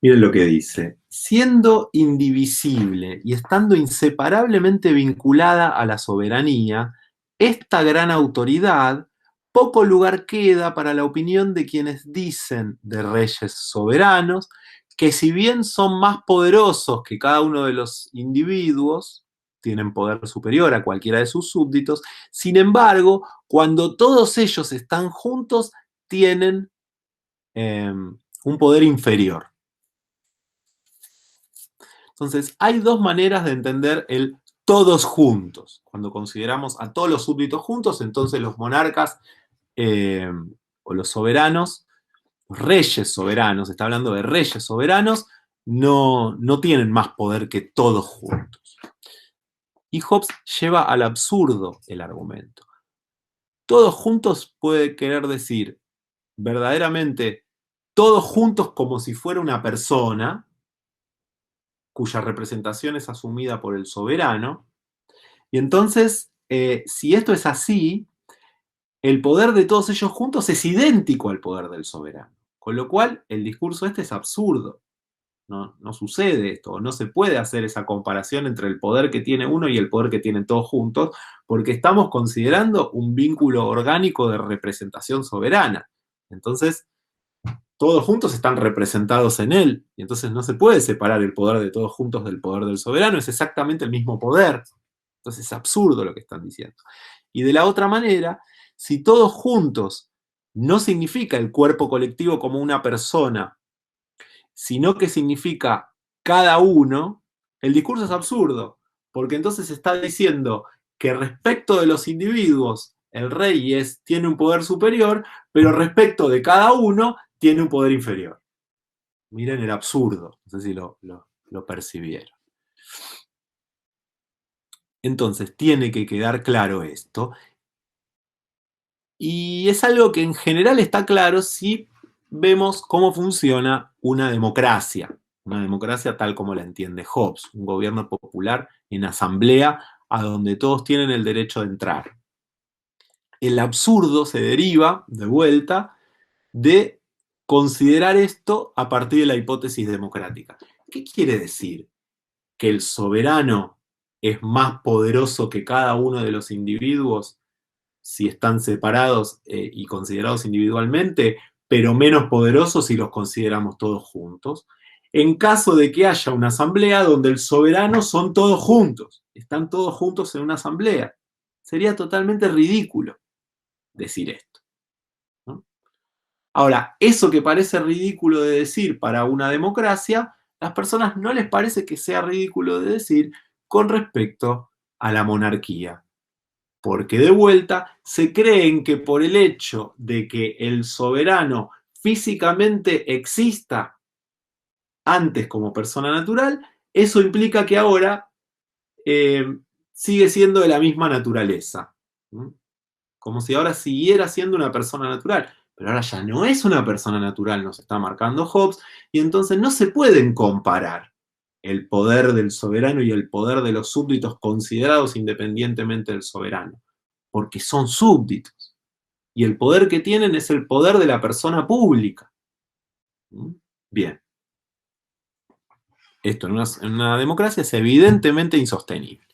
Miren lo que dice. Siendo indivisible y estando inseparablemente vinculada a la soberanía, esta gran autoridad, poco lugar queda para la opinión de quienes dicen de reyes soberanos, que si bien son más poderosos que cada uno de los individuos, tienen poder superior a cualquiera de sus súbditos, sin embargo, cuando todos ellos están juntos, tienen un poder inferior. Entonces, hay dos maneras de entender el todos juntos. Cuando consideramos a todos los súbditos juntos, entonces los monarcas o los soberanos, los reyes soberanos, está hablando de reyes soberanos, no tienen más poder que todos juntos. Y Hobbes lleva al absurdo el argumento. Todos juntos puede querer decir verdaderamente todos juntos como si fuera una persona, cuya representación es asumida por el soberano. Y entonces, si esto es así, el poder de todos ellos juntos es idéntico al poder del soberano. Con lo cual, el discurso este es absurdo. No sucede esto, no se puede hacer esa comparación entre el poder que tiene uno y el poder que tienen todos juntos, porque estamos considerando un vínculo orgánico de representación soberana. Entonces, todos juntos están representados en él, y entonces no se puede separar el poder de todos juntos del poder del soberano, es exactamente el mismo poder. Entonces es absurdo lo que están diciendo. Y de la otra manera, si todos juntos no significa el cuerpo colectivo como una persona, sino que significa cada uno, el discurso es absurdo, porque entonces está diciendo que respecto de los individuos, el rey tiene un poder superior, pero respecto de cada uno, tiene un poder inferior. Miren el absurdo, no sé si lo percibieron. Entonces, tiene que quedar claro esto. Y es algo que en general está claro si vemos cómo funciona una democracia tal como la entiende Hobbes, un gobierno popular en asamblea a donde todos tienen el derecho de entrar. El absurdo se deriva, de vuelta, de considerar esto a partir de la hipótesis democrática. ¿Qué quiere decir? ¿Que el soberano es más poderoso que cada uno de los individuos si están separados y considerados individualmente, pero menos poderosos si los consideramos todos juntos? En caso de que haya una asamblea donde el soberano son todos juntos, están todos juntos en una asamblea. Sería totalmente ridículo decir esto, ¿no? Ahora, eso que parece ridículo de decir para una democracia, a las personas no les parece que sea ridículo de decir con respecto a la monarquía. Porque de vuelta se creen que por el hecho de que el soberano físicamente exista antes como persona natural, eso implica que ahora sigue siendo de la misma naturaleza. Como si ahora siguiera siendo una persona natural. Pero ahora ya no es una persona natural, nos está marcando Hobbes, y entonces no se pueden comparar el poder del soberano y el poder de los súbditos considerados independientemente del soberano, porque son súbditos. Y el poder que tienen es el poder de la persona pública. Bien. Esto en una democracia es evidentemente insostenible.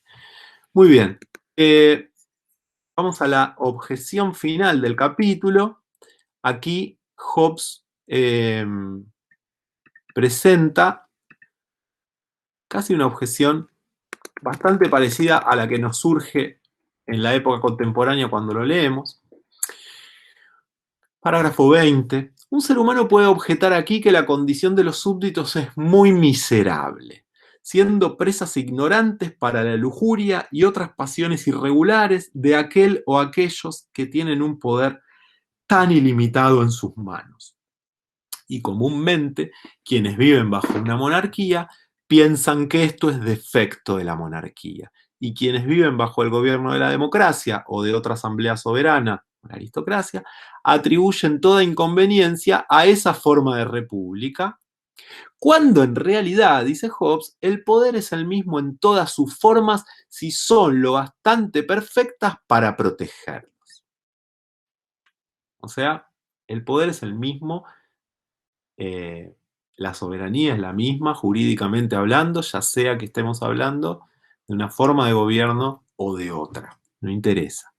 Muy bien. Vamos a la objeción final del capítulo. Aquí Hobbes presenta casi una objeción bastante parecida a la que nos surge en la época contemporánea cuando lo leemos. Parágrafo 20. Un ser humano puede objetar aquí que la condición de los súbditos es muy miserable, siendo presas ignorantes para la lujuria y otras pasiones irregulares de aquel o aquellos que tienen un poder tan ilimitado en sus manos. Y comúnmente, quienes viven bajo una monarquía piensan que esto es defecto de la monarquía. Y quienes viven bajo el gobierno de la democracia o de otra asamblea soberana, la aristocracia, atribuyen toda inconveniencia a esa forma de república, cuando en realidad, dice Hobbes, el poder es el mismo en todas sus formas si son lo bastante perfectas para protegerlos. O sea, el poder es el mismo, la soberanía es la misma jurídicamente hablando, ya sea que estemos hablando de una forma de gobierno o de otra, no interesa.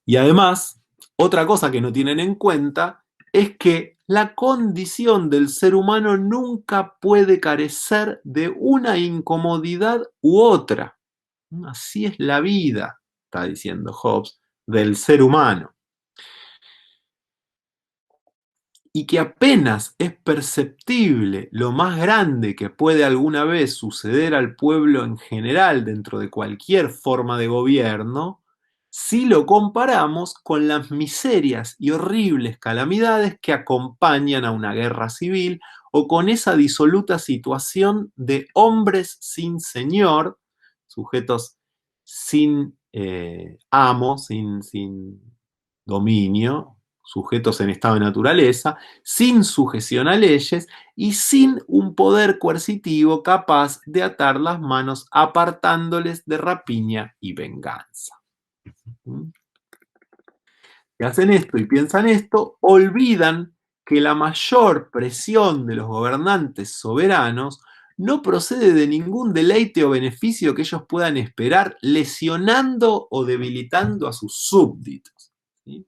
Y además, otra cosa que no tienen en cuenta es que la condición del ser humano nunca puede carecer de una incomodidad u otra. Así es la vida, está diciendo Hobbes, del ser humano. Y que apenas es perceptible lo más grande que puede alguna vez suceder al pueblo en general dentro de cualquier forma de gobierno, si lo comparamos con las miserias y horribles calamidades que acompañan a una guerra civil o con esa disoluta situación de hombres sin señor, sujetos sin amo, sin dominio, sujetos en estado de naturaleza, sin sujeción a leyes y sin un poder coercitivo capaz de atar las manos apartándoles de rapiña y venganza. Si hacen esto y piensan esto, olvidan que la mayor presión de los gobernantes soberanos no procede de ningún deleite o beneficio que ellos puedan esperar lesionando o debilitando a sus súbditos, ¿sí?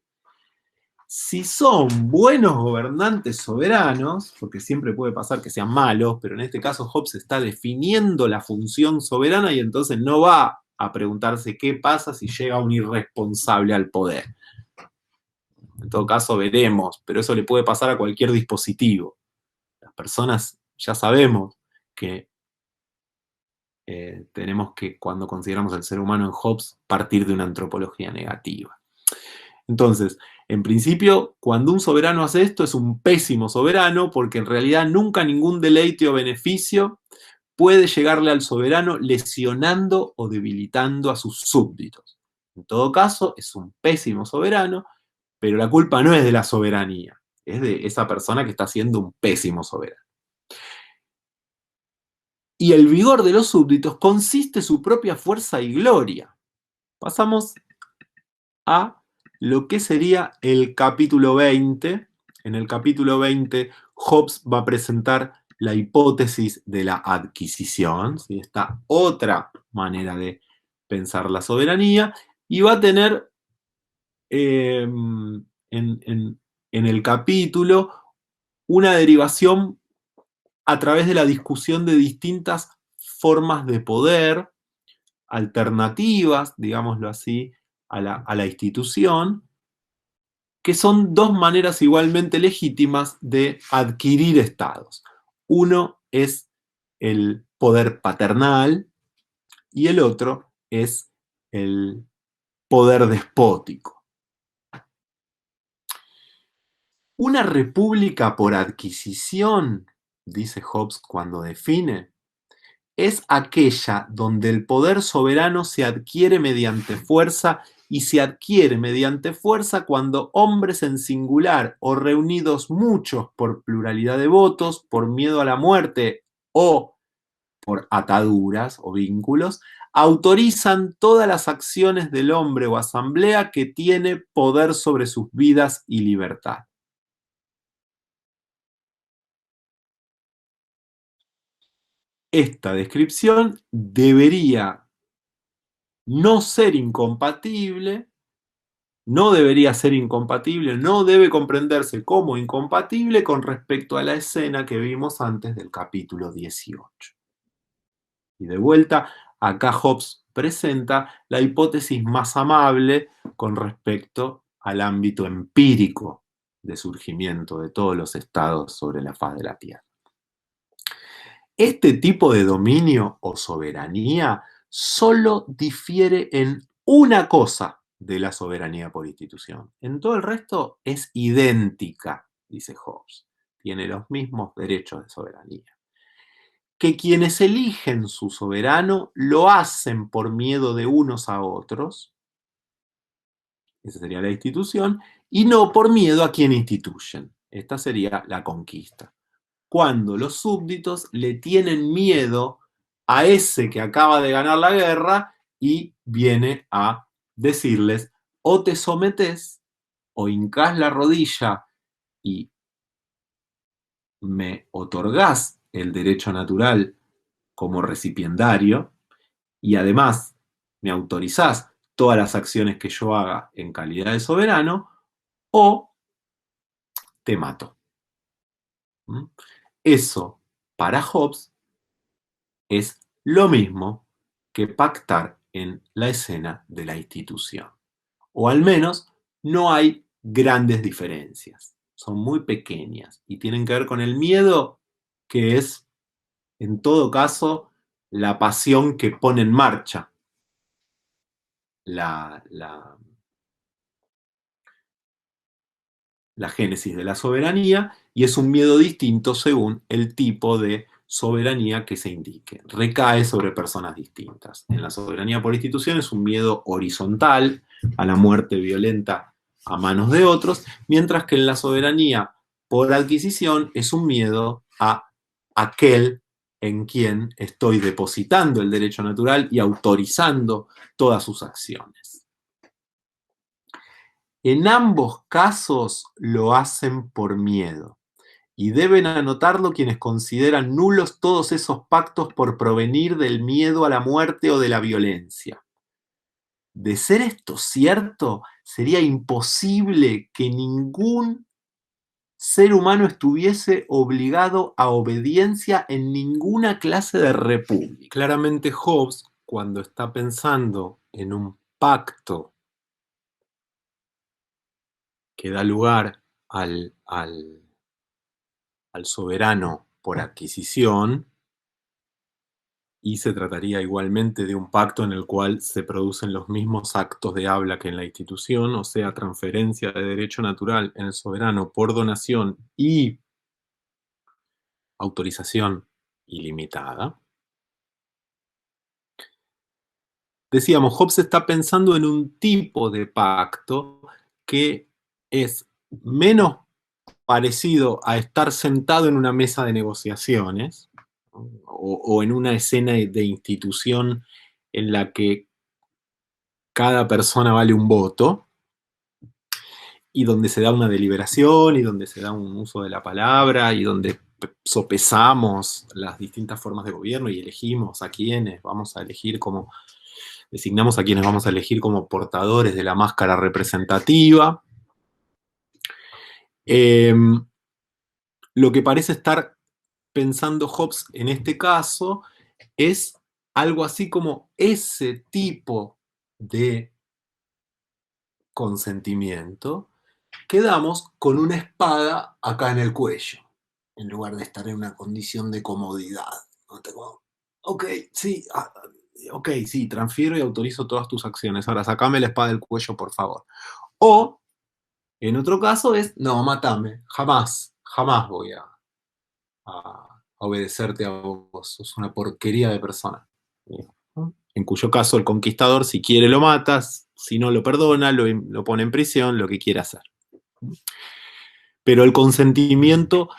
Si son buenos gobernantes soberanos, porque siempre puede pasar que sean malos, pero en este caso Hobbes está definiendo la función soberana y entonces no va a preguntarse qué pasa si llega un irresponsable al poder. En todo caso veremos, pero eso le puede pasar a cualquier dispositivo. Las personas ya sabemos que tenemos que, cuando consideramos al ser humano en Hobbes, partir de una antropología negativa. Entonces, en principio, cuando un soberano hace esto, es un pésimo soberano, porque en realidad nunca ningún deleite o beneficio puede llegarle al soberano lesionando o debilitando a sus súbditos. En todo caso, es un pésimo soberano, pero la culpa no es de la soberanía, es de esa persona que está siendo un pésimo soberano. Y el vigor de los súbditos consiste en su propia fuerza y gloria. Pasamos a lo que sería el capítulo 20. En el capítulo 20, Hobbes va a presentar la hipótesis de la adquisición, ¿sí? Esta otra manera de pensar la soberanía, y va a tener en el capítulo una derivación a través de la discusión de distintas formas de poder, alternativas, digámoslo así, a la institución, que son dos maneras igualmente legítimas de adquirir estados. Uno es el poder paternal y el otro es el poder despótico. Una república por adquisición, dice Hobbes cuando define, es aquella donde el poder soberano se adquiere mediante fuerza y se adquiere mediante fuerza cuando hombres en singular o reunidos muchos por pluralidad de votos, por miedo a la muerte o por ataduras o vínculos, autorizan todas las acciones del hombre o asamblea que tiene poder sobre sus vidas y libertad. Esta descripción debería no ser incompatible, no debería ser incompatible, no debe comprenderse como incompatible con respecto a la escena que vimos antes del capítulo 18. Y de vuelta, acá Hobbes presenta la hipótesis más amable con respecto al ámbito empírico de surgimiento de todos los estados sobre la faz de la Tierra. Este tipo de dominio o soberanía solo difiere en una cosa de la soberanía por institución. En todo el resto es idéntica, dice Hobbes. Tiene los mismos derechos de soberanía. Que quienes eligen su soberano lo hacen por miedo de unos a otros, esa sería la institución, y no por miedo a quien instituyen. Esta sería la conquista. Cuando los súbditos le tienen miedo a ese que acaba de ganar la guerra y viene a decirles, o te sometés, o hincás la rodilla y me otorgás el derecho natural como recipiendario, y además me autorizás todas las acciones que yo haga en calidad de soberano, o te mato. ¿Mm? Eso, para Hobbes, es lo mismo que pactar en la escena de la institución. O al menos no hay grandes diferencias. Son muy pequeñas y tienen que ver con el miedo, que es, en todo caso, la pasión que pone en marcha la génesis de la soberanía, y es un miedo distinto según el tipo de soberanía que se indique. Recae sobre personas distintas. En la soberanía por institución es un miedo horizontal a la muerte violenta a manos de otros, mientras que en la soberanía por adquisición es un miedo a aquel en quien estoy depositando el derecho natural y autorizando todas sus acciones. En ambos casos lo hacen por miedo, y deben anotarlo quienes consideran nulos todos esos pactos por provenir del miedo a la muerte o de la violencia. De ser esto cierto, sería imposible que ningún ser humano estuviese obligado a obediencia en ninguna clase de república. Claramente Hobbes, cuando está pensando en un pacto que da lugar al soberano por adquisición, y se trataría igualmente de un pacto en el cual se producen los mismos actos de habla que en la institución, o sea, transferencia de derecho natural en el soberano por donación y autorización ilimitada. Decíamos, Hobbes está pensando en un tipo de pacto que es menos parecido a estar sentado en una mesa de negociaciones, ¿no? o en una escena de institución en la que cada persona vale un voto, y donde se da una deliberación, y donde se da un uso de la palabra, y donde sopesamos las distintas formas de gobierno y elegimos a quienes vamos a elegir como, designamos a quienes vamos a elegir como portadores de la máscara representativa. Lo que parece estar pensando Hobbes en este caso es algo así como ese tipo de consentimiento que damos con una espada acá en el cuello, en lugar de estar en una condición de comodidad. ¿No? Ok, sí, ok, sí, transfiero y autorizo todas tus acciones. Ahora sacame la espada del cuello, por favor. O, en otro caso, es, no, matame, jamás, jamás voy a obedecerte a vos, sos una porquería de persona. En cuyo caso el conquistador, si quiere, lo matas, si no, lo perdona, lo pone en prisión, lo que quiera hacer. Pero el consentimiento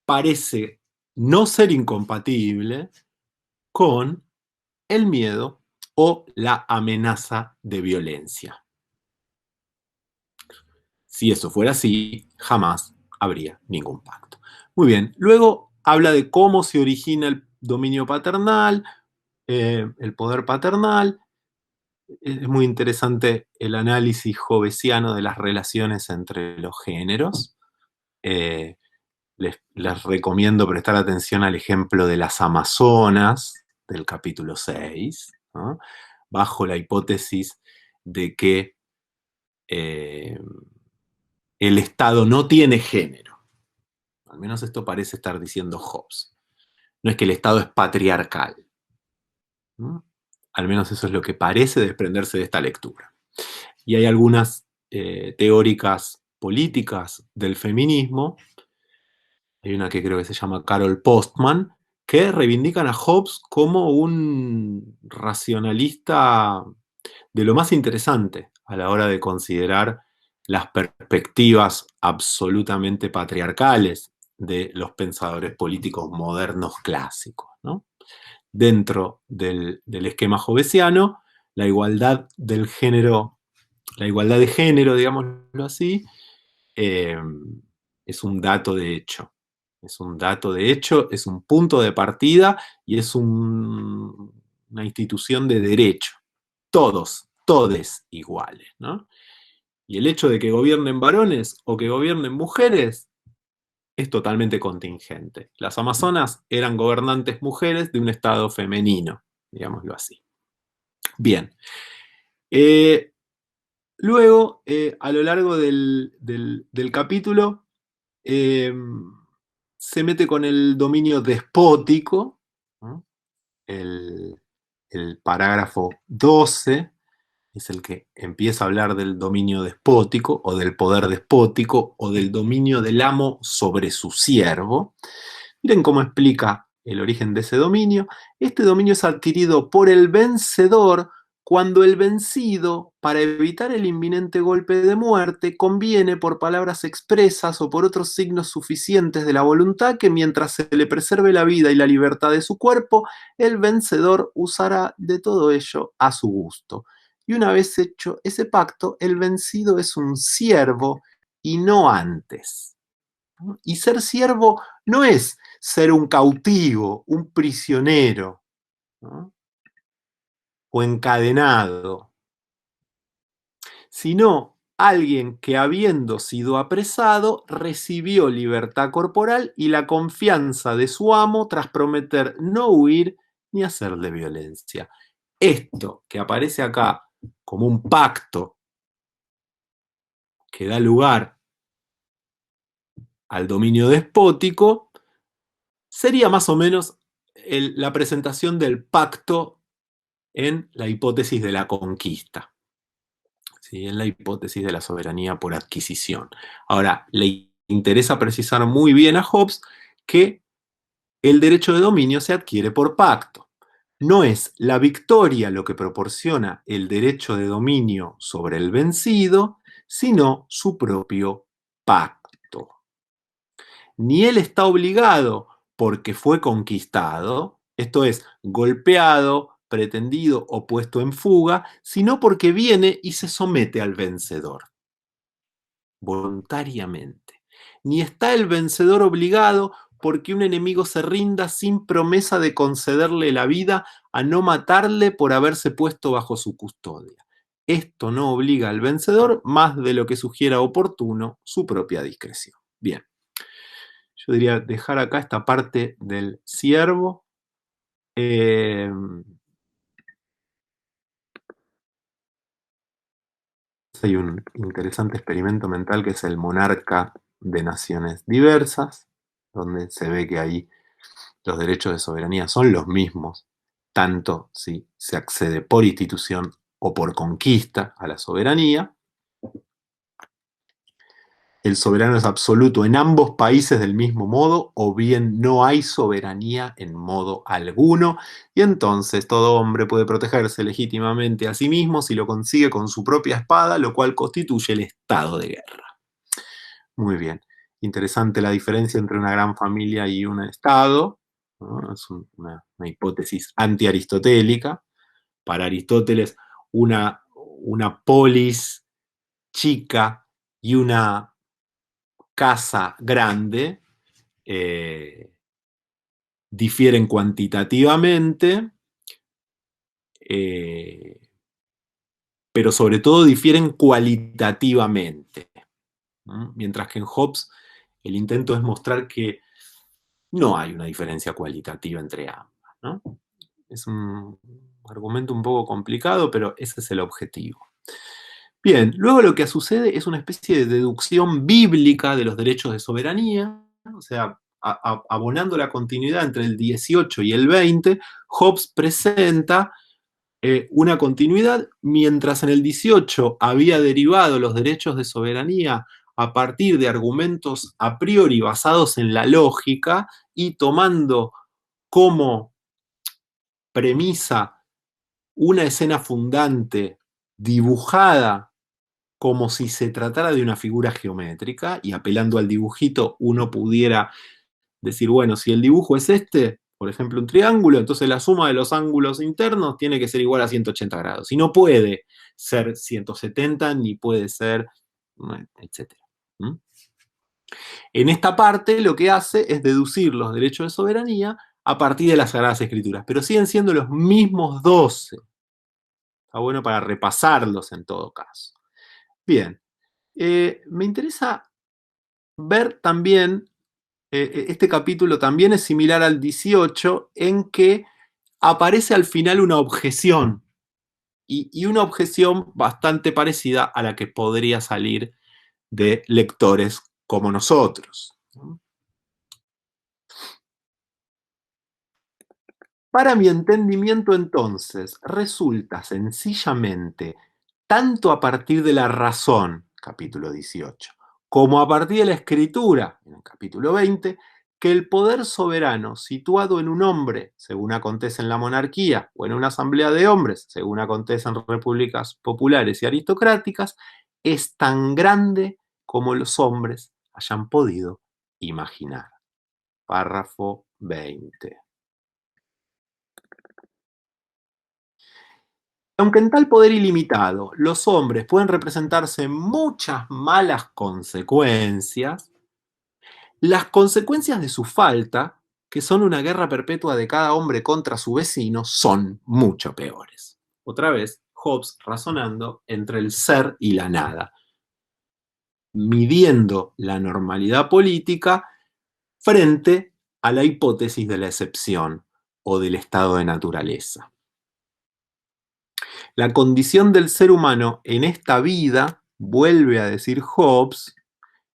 parece no ser incompatible con el miedo o la amenaza de violencia. Si eso fuera así, jamás habría ningún pacto. Muy bien, luego habla de cómo se origina el dominio paternal, el poder paternal. Es muy interesante el análisis hobbesiano de las relaciones entre los géneros. Eh, les recomiendo prestar atención al ejemplo de las Amazonas del capítulo 6, ¿no? Bajo la hipótesis de que el Estado no tiene género. Al menos esto parece estar diciendo Hobbes. No es que el Estado es patriarcal, ¿no? Al menos eso es lo que parece desprenderse de esta lectura. Y hay algunas teóricas políticas del feminismo, hay una que creo que se llama Carol Postman, que reivindican a Hobbes como un racionalista de lo más interesante a la hora de considerar las perspectivas absolutamente patriarcales de los pensadores políticos modernos clásicos, ¿no? Dentro del esquema hobbesiano, la igualdad del género, la igualdad de género, digámoslo así, eh, es un dato de hecho. Es un dato de hecho, es un punto de partida y es una institución de derecho. Todos, todes iguales, ¿no? Y el hecho de que gobiernen varones o que gobiernen mujeres es totalmente contingente. Las Amazonas eran gobernantes mujeres de un estado femenino, digámoslo así. Bien. Luego, a lo largo del capítulo, se mete con el dominio despótico, ¿no? el, el parágrafo 12 es el que empieza a hablar del dominio despótico o del poder despótico o del dominio del amo sobre su siervo. Miren cómo explica el origen de ese dominio. Este dominio es adquirido por el vencedor cuando el vencido, para evitar el inminente golpe de muerte, conviene por palabras expresas o por otros signos suficientes de la voluntad que mientras se le preserve la vida y la libertad de su cuerpo, el vencedor usará de todo ello a su gusto. Y una vez hecho ese pacto, el vencido es un siervo y no antes. Y ser siervo no es ser un cautivo, un prisionero, ¿no? O encadenado. sino alguien que habiendo sido apresado recibió libertad corporal y la confianza de su amo tras prometer no huir ni hacerle violencia. Esto que aparece acá como un pacto que da lugar al dominio despótico sería más o menos la presentación del pacto en la hipótesis de la conquista. ¿Sí? En la hipótesis de la soberanía por adquisición. Ahora, le interesa precisar muy bien a Hobbes que el derecho de dominio se adquiere por pacto. No es la victoria lo que proporciona el derecho de dominio sobre el vencido, sino su propio pacto. Ni él está obligado porque fue conquistado, esto es, golpeado, pretendido o puesto en fuga, sino porque viene y se somete al vencedor, voluntariamente. Ni está el vencedor obligado porque un enemigo se rinda sin promesa de concederle la vida a no matarle por haberse puesto bajo su custodia. Esto no obliga al vencedor más de lo que sugiera oportuno su propia discreción. Bien, yo diría dejar acá esta parte del siervo. Hay un interesante experimento mental que es el monarca de naciones diversas, donde se ve que ahí los derechos de soberanía son los mismos, tanto si se accede por institución o por conquista a la soberanía. El soberano es absoluto en ambos países del mismo modo, o bien no hay soberanía en modo alguno, y entonces todo hombre puede protegerse legítimamente a sí mismo si lo consigue con su propia espada, lo cual constituye el estado de guerra. Muy bien. Interesante la diferencia entre una gran familia y un estado, ¿no? Es una hipótesis antiaristotélica. Para Aristóteles, una polis chica y una casa grande difieren cuantitativamente, pero sobre todo difieren cualitativamente. ¿No? Mientras que en Hobbes el intento es mostrar que no hay una diferencia cualitativa entre ambas, ¿no? Es un argumento un poco complicado, pero ese es el objetivo. Bien, luego lo que sucede es una especie de deducción bíblica de los derechos de soberanía, o sea, abonando la continuidad entre el 18 y el 20, Hobbes presenta una continuidad, mientras en el 18 había derivado los derechos de soberanía a partir de argumentos a priori basados en la lógica y tomando como premisa una escena fundante dibujada como si se tratara de una figura geométrica, y apelando al dibujito uno pudiera decir, bueno, si el dibujo es este, por ejemplo un triángulo, entonces la suma de los ángulos internos tiene que ser igual a 180 grados, y no puede ser 170 ni puede ser, etc. En esta parte lo que hace es deducir los derechos de soberanía a partir de las Sagradas Escrituras, pero siguen siendo los mismos 12. Está bueno para repasarlos en todo caso. Bien, me interesa ver también, este capítulo también es similar al 18 en que aparece al final una objeción, y una objeción bastante parecida a la que podría salir de lectores como nosotros. Para mi entendimiento, entonces, resulta sencillamente, tanto a partir de la razón, capítulo 18, como a partir de la escritura, en el capítulo 20, que el poder soberano situado en un hombre, según acontece en la monarquía, o en una asamblea de hombres, según acontece en repúblicas populares y aristocráticas, es tan grande como los hombres hayan podido imaginar. Párrafo 20. Aunque en tal poder ilimitado los hombres pueden representarse muchas malas consecuencias, las consecuencias de su falta, que son una guerra perpetua de cada hombre contra su vecino, son mucho peores. Otra vez, Hobbes razonando entre el ser y la nada, midiendo la normalidad política frente a la hipótesis de la excepción o del estado de naturaleza. La condición del ser humano en esta vida, vuelve a decir Hobbes,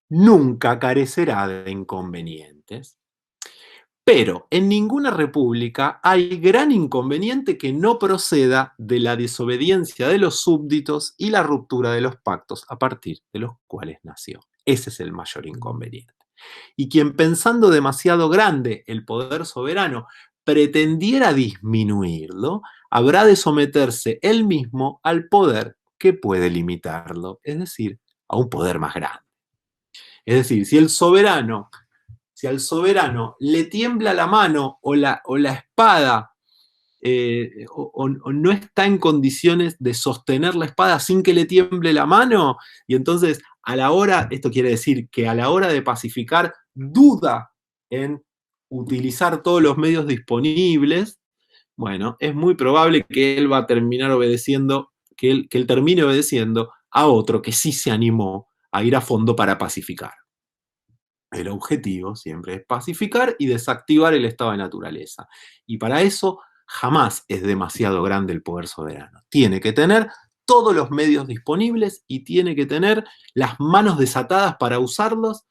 nunca carecerá de inconvenientes. Pero en ninguna república hay gran inconveniente que no proceda de la desobediencia de los súbditos y la ruptura de los pactos a partir de los cuales nació. Ese es el mayor inconveniente. Y quien pensando demasiado grande el poder soberano pretendiera disminuirlo, habrá de someterse él mismo al poder que puede limitarlo, es decir, a un poder más grande. Es decir, si al soberano le tiembla la mano o la espada, o no está en condiciones de sostener la espada sin que le tiemble la mano, y entonces a la hora, esto quiere decir que a la hora de pacificar duda en utilizar todos los medios disponibles, bueno, es muy probable que él va a terminar obedeciendo, que él termine obedeciendo a otro que sí se animó a ir a fondo para pacificar. El objetivo siempre es pacificar y desactivar el estado de naturaleza. Y para eso jamás es demasiado grande el poder soberano. Tiene que tener todos los medios disponibles y tiene que tener las manos desatadas para usarlos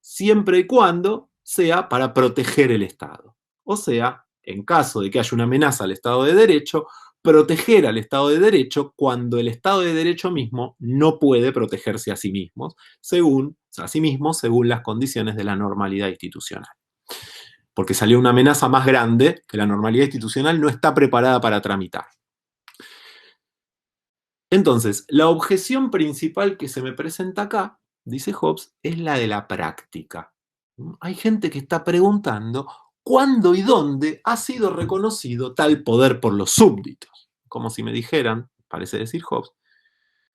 siempre y cuando sea para proteger el Estado. O sea, en caso de que haya una amenaza al Estado de Derecho, proteger al Estado de Derecho cuando el Estado de Derecho mismo no puede protegerse a sí mismo, según las condiciones de la normalidad institucional. Porque salió una amenaza más grande que la normalidad institucional no está preparada para tramitar. Entonces, la objeción principal que se me presenta acá, dice Hobbes, es la de la práctica. Hay gente que está preguntando cuándo y dónde ha sido reconocido tal poder por los súbditos. Como si me dijeran, parece decir Hobbes,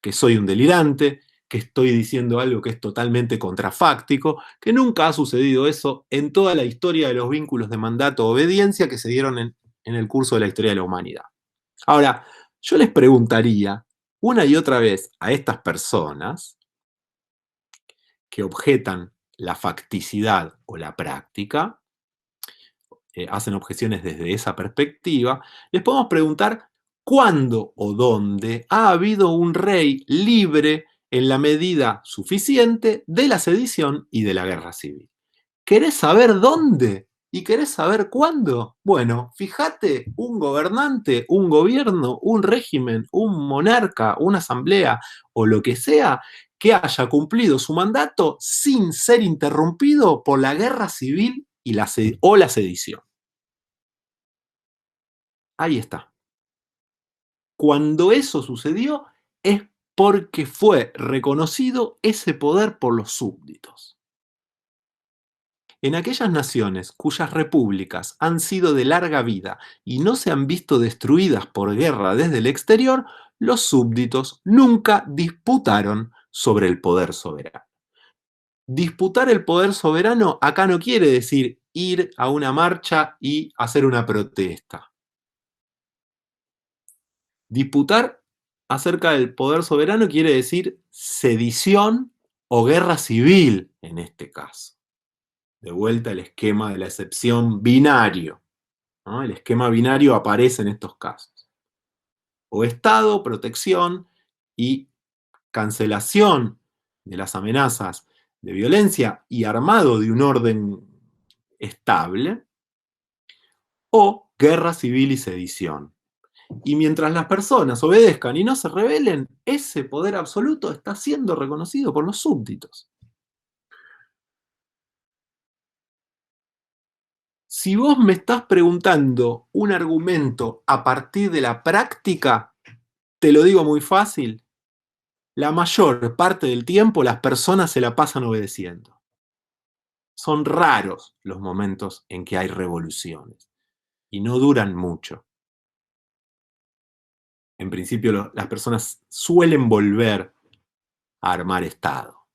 que soy un delirante, que estoy diciendo algo que es totalmente contrafáctico, que nunca ha sucedido eso en toda la historia de los vínculos de mandato-obediencia que se dieron en el curso de la historia de la humanidad. Ahora, yo les preguntaría una y otra vez a estas personas que objetan la facticidad o la práctica, hacen objeciones desde esa perspectiva, les podemos preguntar cuándo o dónde ha habido un rey libre en la medida suficiente de la sedición y de la guerra civil. ¿Querés saber dónde? ¿Y querés saber cuándo? Bueno, fíjate, un gobernante, un gobierno, un régimen, un monarca, una asamblea o lo que sea que haya cumplido su mandato sin ser interrumpido por la guerra civil o la sedición. Ahí está. Cuando eso sucedió es porque fue reconocido ese poder por los súbditos. En aquellas naciones cuyas repúblicas han sido de larga vida y no se han visto destruidas por guerra desde el exterior, los súbditos nunca disputaron sobre el poder soberano. Disputar el poder soberano acá no quiere decir ir a una marcha y hacer una protesta. Disputar acerca del poder soberano quiere decir sedición o guerra civil en este caso. De vuelta el esquema de la excepción binario, ¿no? El esquema binario aparece en estos casos. O Estado, protección y cancelación de las amenazas de violencia y armado de un orden estable, o guerra civil y sedición. Y mientras las personas obedezcan y no se rebelen, ese poder absoluto está siendo reconocido por los súbditos. Si vos me estás preguntando un argumento a partir de la práctica, te lo digo muy fácil, la mayor parte del tiempo las personas se la pasan obedeciendo. Son raros los momentos en que hay revoluciones y no duran mucho. En principio, las personas suelen volver a armar Estado.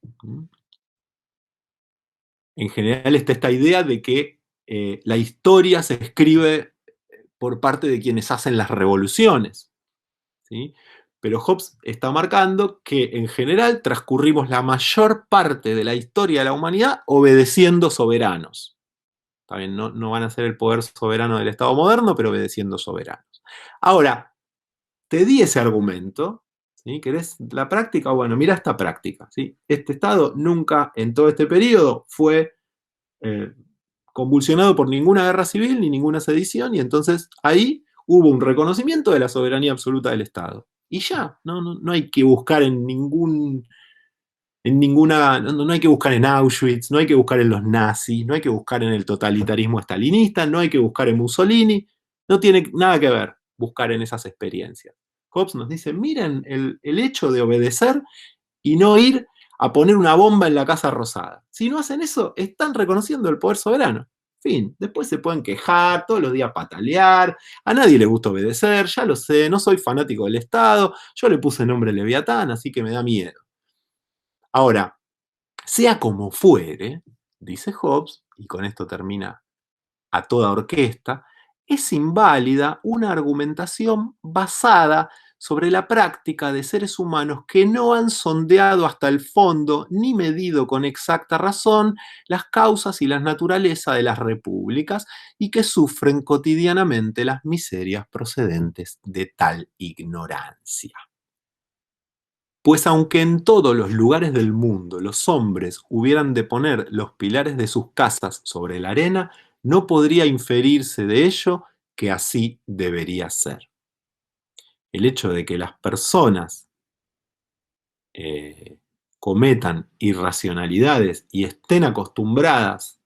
En general está esta idea de que la historia se escribe por parte de quienes hacen las revoluciones. ¿sí? Pero Hobbes está marcando que en general transcurrimos la mayor parte de la historia de la humanidad obedeciendo soberanos. Está bien, no van a ser el poder soberano del Estado moderno, pero obedeciendo soberanos. Ahora, te di ese argumento, ¿sí? ¿Querés la práctica? Bueno, mira esta práctica, ¿sí? Este Estado nunca en todo este periodo fue eh, convulsionado por ninguna guerra civil ni ninguna sedición, y entonces ahí hubo un reconocimiento de la soberanía absoluta del Estado. Y ya, no hay que buscar en ninguna, no hay que buscar en Auschwitz, no hay que buscar en los nazis, no hay que buscar en el totalitarismo estalinista, no hay que buscar en Mussolini, no tiene nada que ver buscar en esas experiencias. Hobbes nos dice, miren el hecho de obedecer y no ir a poner una bomba en la Casa Rosada. Si no hacen eso, están reconociendo el poder soberano. Fin, después se pueden quejar, todos los días patalear, a nadie le gusta obedecer, ya lo sé, no soy fanático del Estado, yo le puse nombre Leviatán, así que me da miedo. Ahora, sea como fuere, dice Hobbes, y con esto termina a toda orquesta, es inválida una argumentación basada sobre la práctica de seres humanos que no han sondeado hasta el fondo ni medido con exacta razón las causas y la naturaleza de las repúblicas y que sufren cotidianamente las miserias procedentes de tal ignorancia. Pues aunque en todos los lugares del mundo los hombres hubieran de poner los pilares de sus casas sobre la arena, no podría inferirse de ello que así debería ser. El hecho de que las personas eh, cometan irracionalidades y estén acostumbradas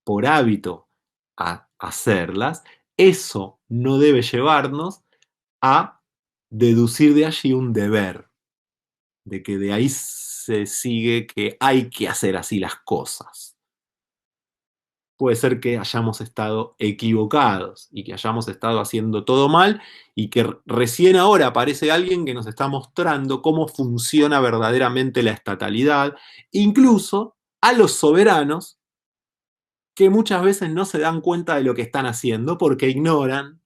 por hábito a hacerlas, eso no debe llevarnos a deducir de allí un deber, de que de ahí se sigue que hay que hacer así las cosas. Puede ser que hayamos estado equivocados y que hayamos estado haciendo todo mal y que recién ahora aparece alguien que nos está mostrando cómo funciona verdaderamente la estatalidad, incluso a los soberanos que muchas veces no se dan cuenta de lo que están haciendo porque ignoran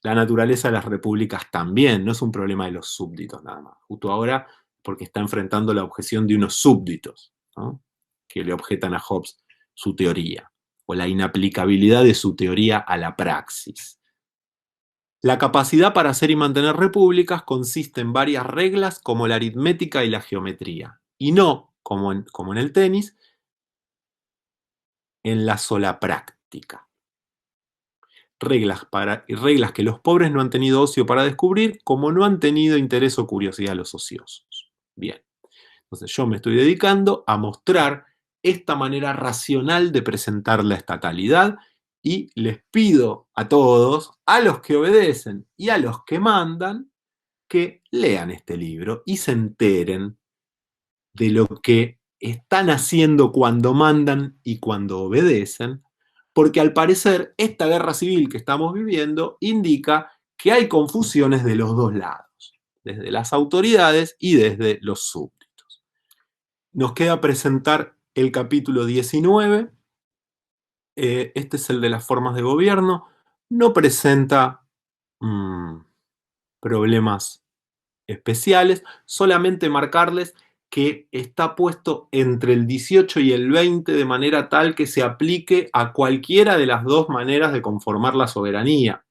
la naturaleza de las repúblicas también, no es un problema de los súbditos nada más. Justo ahora, porque está enfrentando la objeción de unos súbditos, ¿no? Que le objetan a Hobbes su teoría, o la inaplicabilidad de su teoría a la praxis. La capacidad para hacer y mantener repúblicas consiste en varias reglas como la aritmética y la geometría, y no, como en el tenis, en la sola práctica. Reglas que los pobres no han tenido ocio para descubrir, como no han tenido interés o curiosidad los ociosos. Bien, entonces yo me estoy dedicando a mostrar esta manera racional de presentar la estatalidad y les pido a todos, a los que obedecen y a los que mandan, que lean este libro y se enteren de lo que están haciendo cuando mandan y cuando obedecen, porque al parecer esta guerra civil que estamos viviendo indica que hay confusiones de los dos lados, desde las autoridades y desde los súbditos. Nos queda presentar el capítulo 19, este es el de las formas de gobierno, no presenta problemas especiales, solamente marcarles que está puesto entre el 18 y el 20 de manera tal que se aplique a cualquiera de las dos maneras de conformar la soberanía.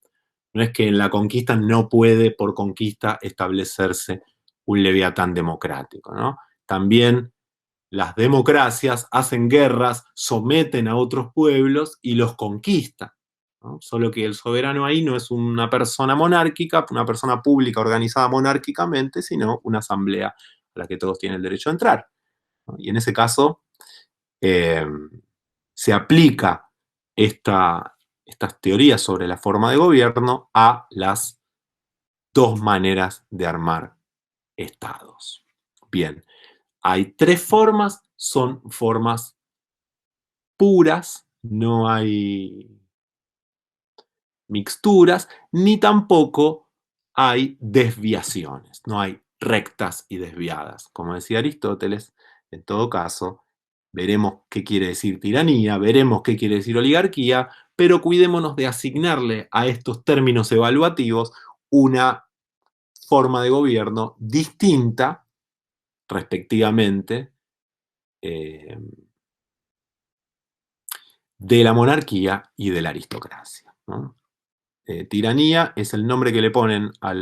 No es que en la conquista no puede por conquista establecerse un leviatán democrático, ¿no? También las democracias hacen guerras, someten a otros pueblos y los conquistan, ¿no? Solo que el soberano ahí no es una persona monárquica, una persona pública organizada monárquicamente, sino una asamblea a la que todos tienen el derecho a entrar, ¿no? Y en ese caso eh, se aplica estas teorías sobre la forma de gobierno a las dos maneras de armar estados. Bien, hay tres formas, son formas puras, no hay mixturas, ni tampoco hay desviaciones, no hay rectas y desviadas. Como decía Aristóteles, en todo caso, veremos qué quiere decir tiranía, veremos qué quiere decir oligarquía, pero cuidémonos de asignarle a estos términos evaluativos una forma de gobierno distinta, respectivamente, de la monarquía y de la aristocracia, ¿no? Tiranía es el nombre que le ponen a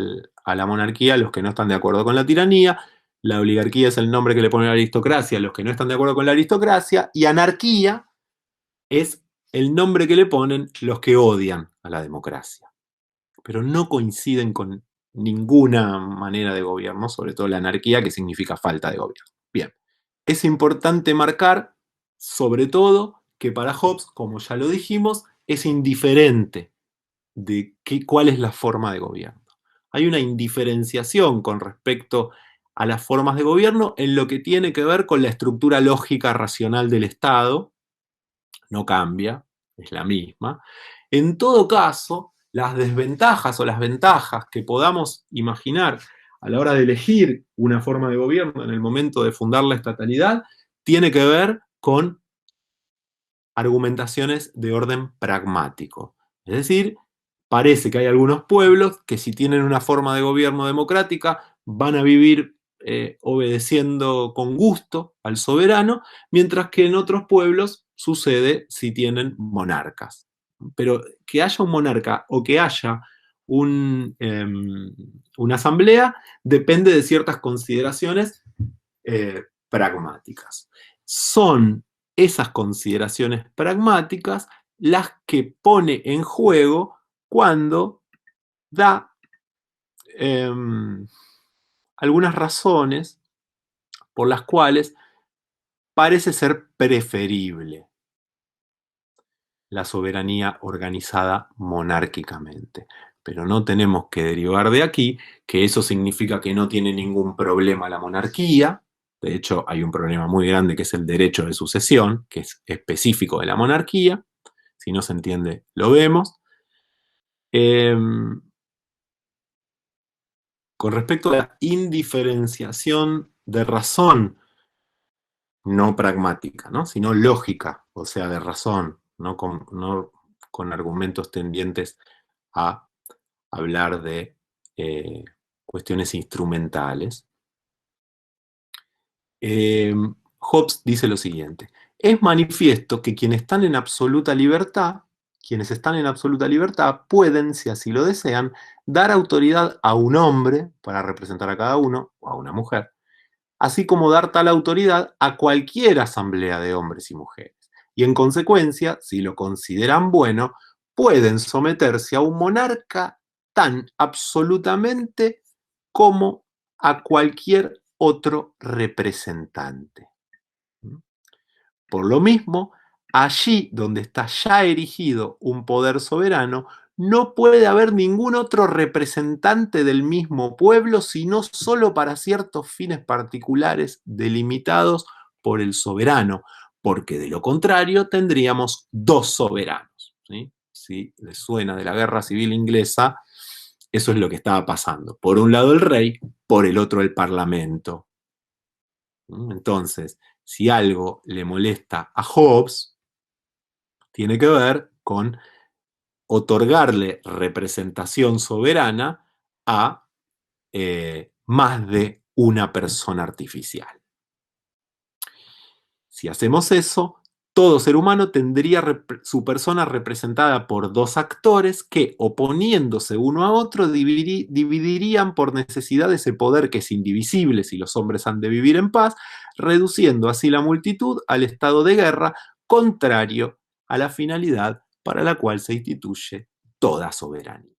la monarquía a los que no están de acuerdo con la tiranía, la oligarquía es el nombre que le ponen a la aristocracia a los que no están de acuerdo con la aristocracia, y anarquía es el nombre que le ponen los que odian a la democracia. Pero no coinciden con ninguna manera de gobierno, sobre todo la anarquía, que significa falta de gobierno. Bien, es importante marcar, sobre todo, que para Hobbes, como ya lo dijimos, es indiferente de cuál es la forma de gobierno. Hay una indiferenciación con respecto a las formas de gobierno en lo que tiene que ver con la estructura lógica racional del Estado. No cambia, es la misma. En todo caso, las desventajas o las ventajas que podamos imaginar a la hora de elegir una forma de gobierno en el momento de fundar la estatalidad, tiene que ver con argumentaciones de orden pragmático. Es decir, parece que hay algunos pueblos que si tienen una forma de gobierno democrática van a vivir obedeciendo con gusto al soberano, mientras que en otros pueblos sucede si tienen monarcas. Pero que haya un monarca o que haya una asamblea depende de ciertas consideraciones pragmáticas. Son esas consideraciones pragmáticas las que pone en juego cuando da algunas razones por las cuales parece ser preferible la soberanía organizada monárquicamente. Pero no tenemos que derivar de aquí que eso significa que no tiene ningún problema la monarquía. De hecho, hay un problema muy grande que es el derecho de sucesión, que es específico de la monarquía. Si no se entiende, lo vemos. Con respecto a la indiferenciación de razón, no pragmática, ¿no? Sino lógica, o sea, de razón, no con argumentos tendientes a hablar de cuestiones instrumentales. Hobbes dice lo siguiente: es manifiesto que quienes están en absoluta libertad pueden, si así lo desean, dar autoridad a un hombre para representar a cada uno, o a una mujer, así como dar tal autoridad a cualquier asamblea de hombres y mujeres. Y en consecuencia, si lo consideran bueno, pueden someterse a un monarca tan absolutamente como a cualquier otro representante. Por lo mismo, allí donde está ya erigido un poder soberano, no puede haber ningún otro representante del mismo pueblo, sino solo para ciertos fines particulares delimitados por el soberano, porque de lo contrario tendríamos dos soberanos, ¿sí? Si les suena de la Guerra Civil Inglesa, eso es lo que estaba pasando. Por un lado el rey, por el otro el parlamento. Entonces, si algo le molesta a Hobbes, tiene que ver con otorgarle representación soberana a más de una persona artificial. Si hacemos eso, todo ser humano tendría su persona representada por dos actores que, oponiéndose uno a otro, dividirían por necesidad ese poder que es indivisible si los hombres han de vivir en paz, reduciendo así la multitud al estado de guerra, contrario a la finalidad para la cual se instituye toda soberanía.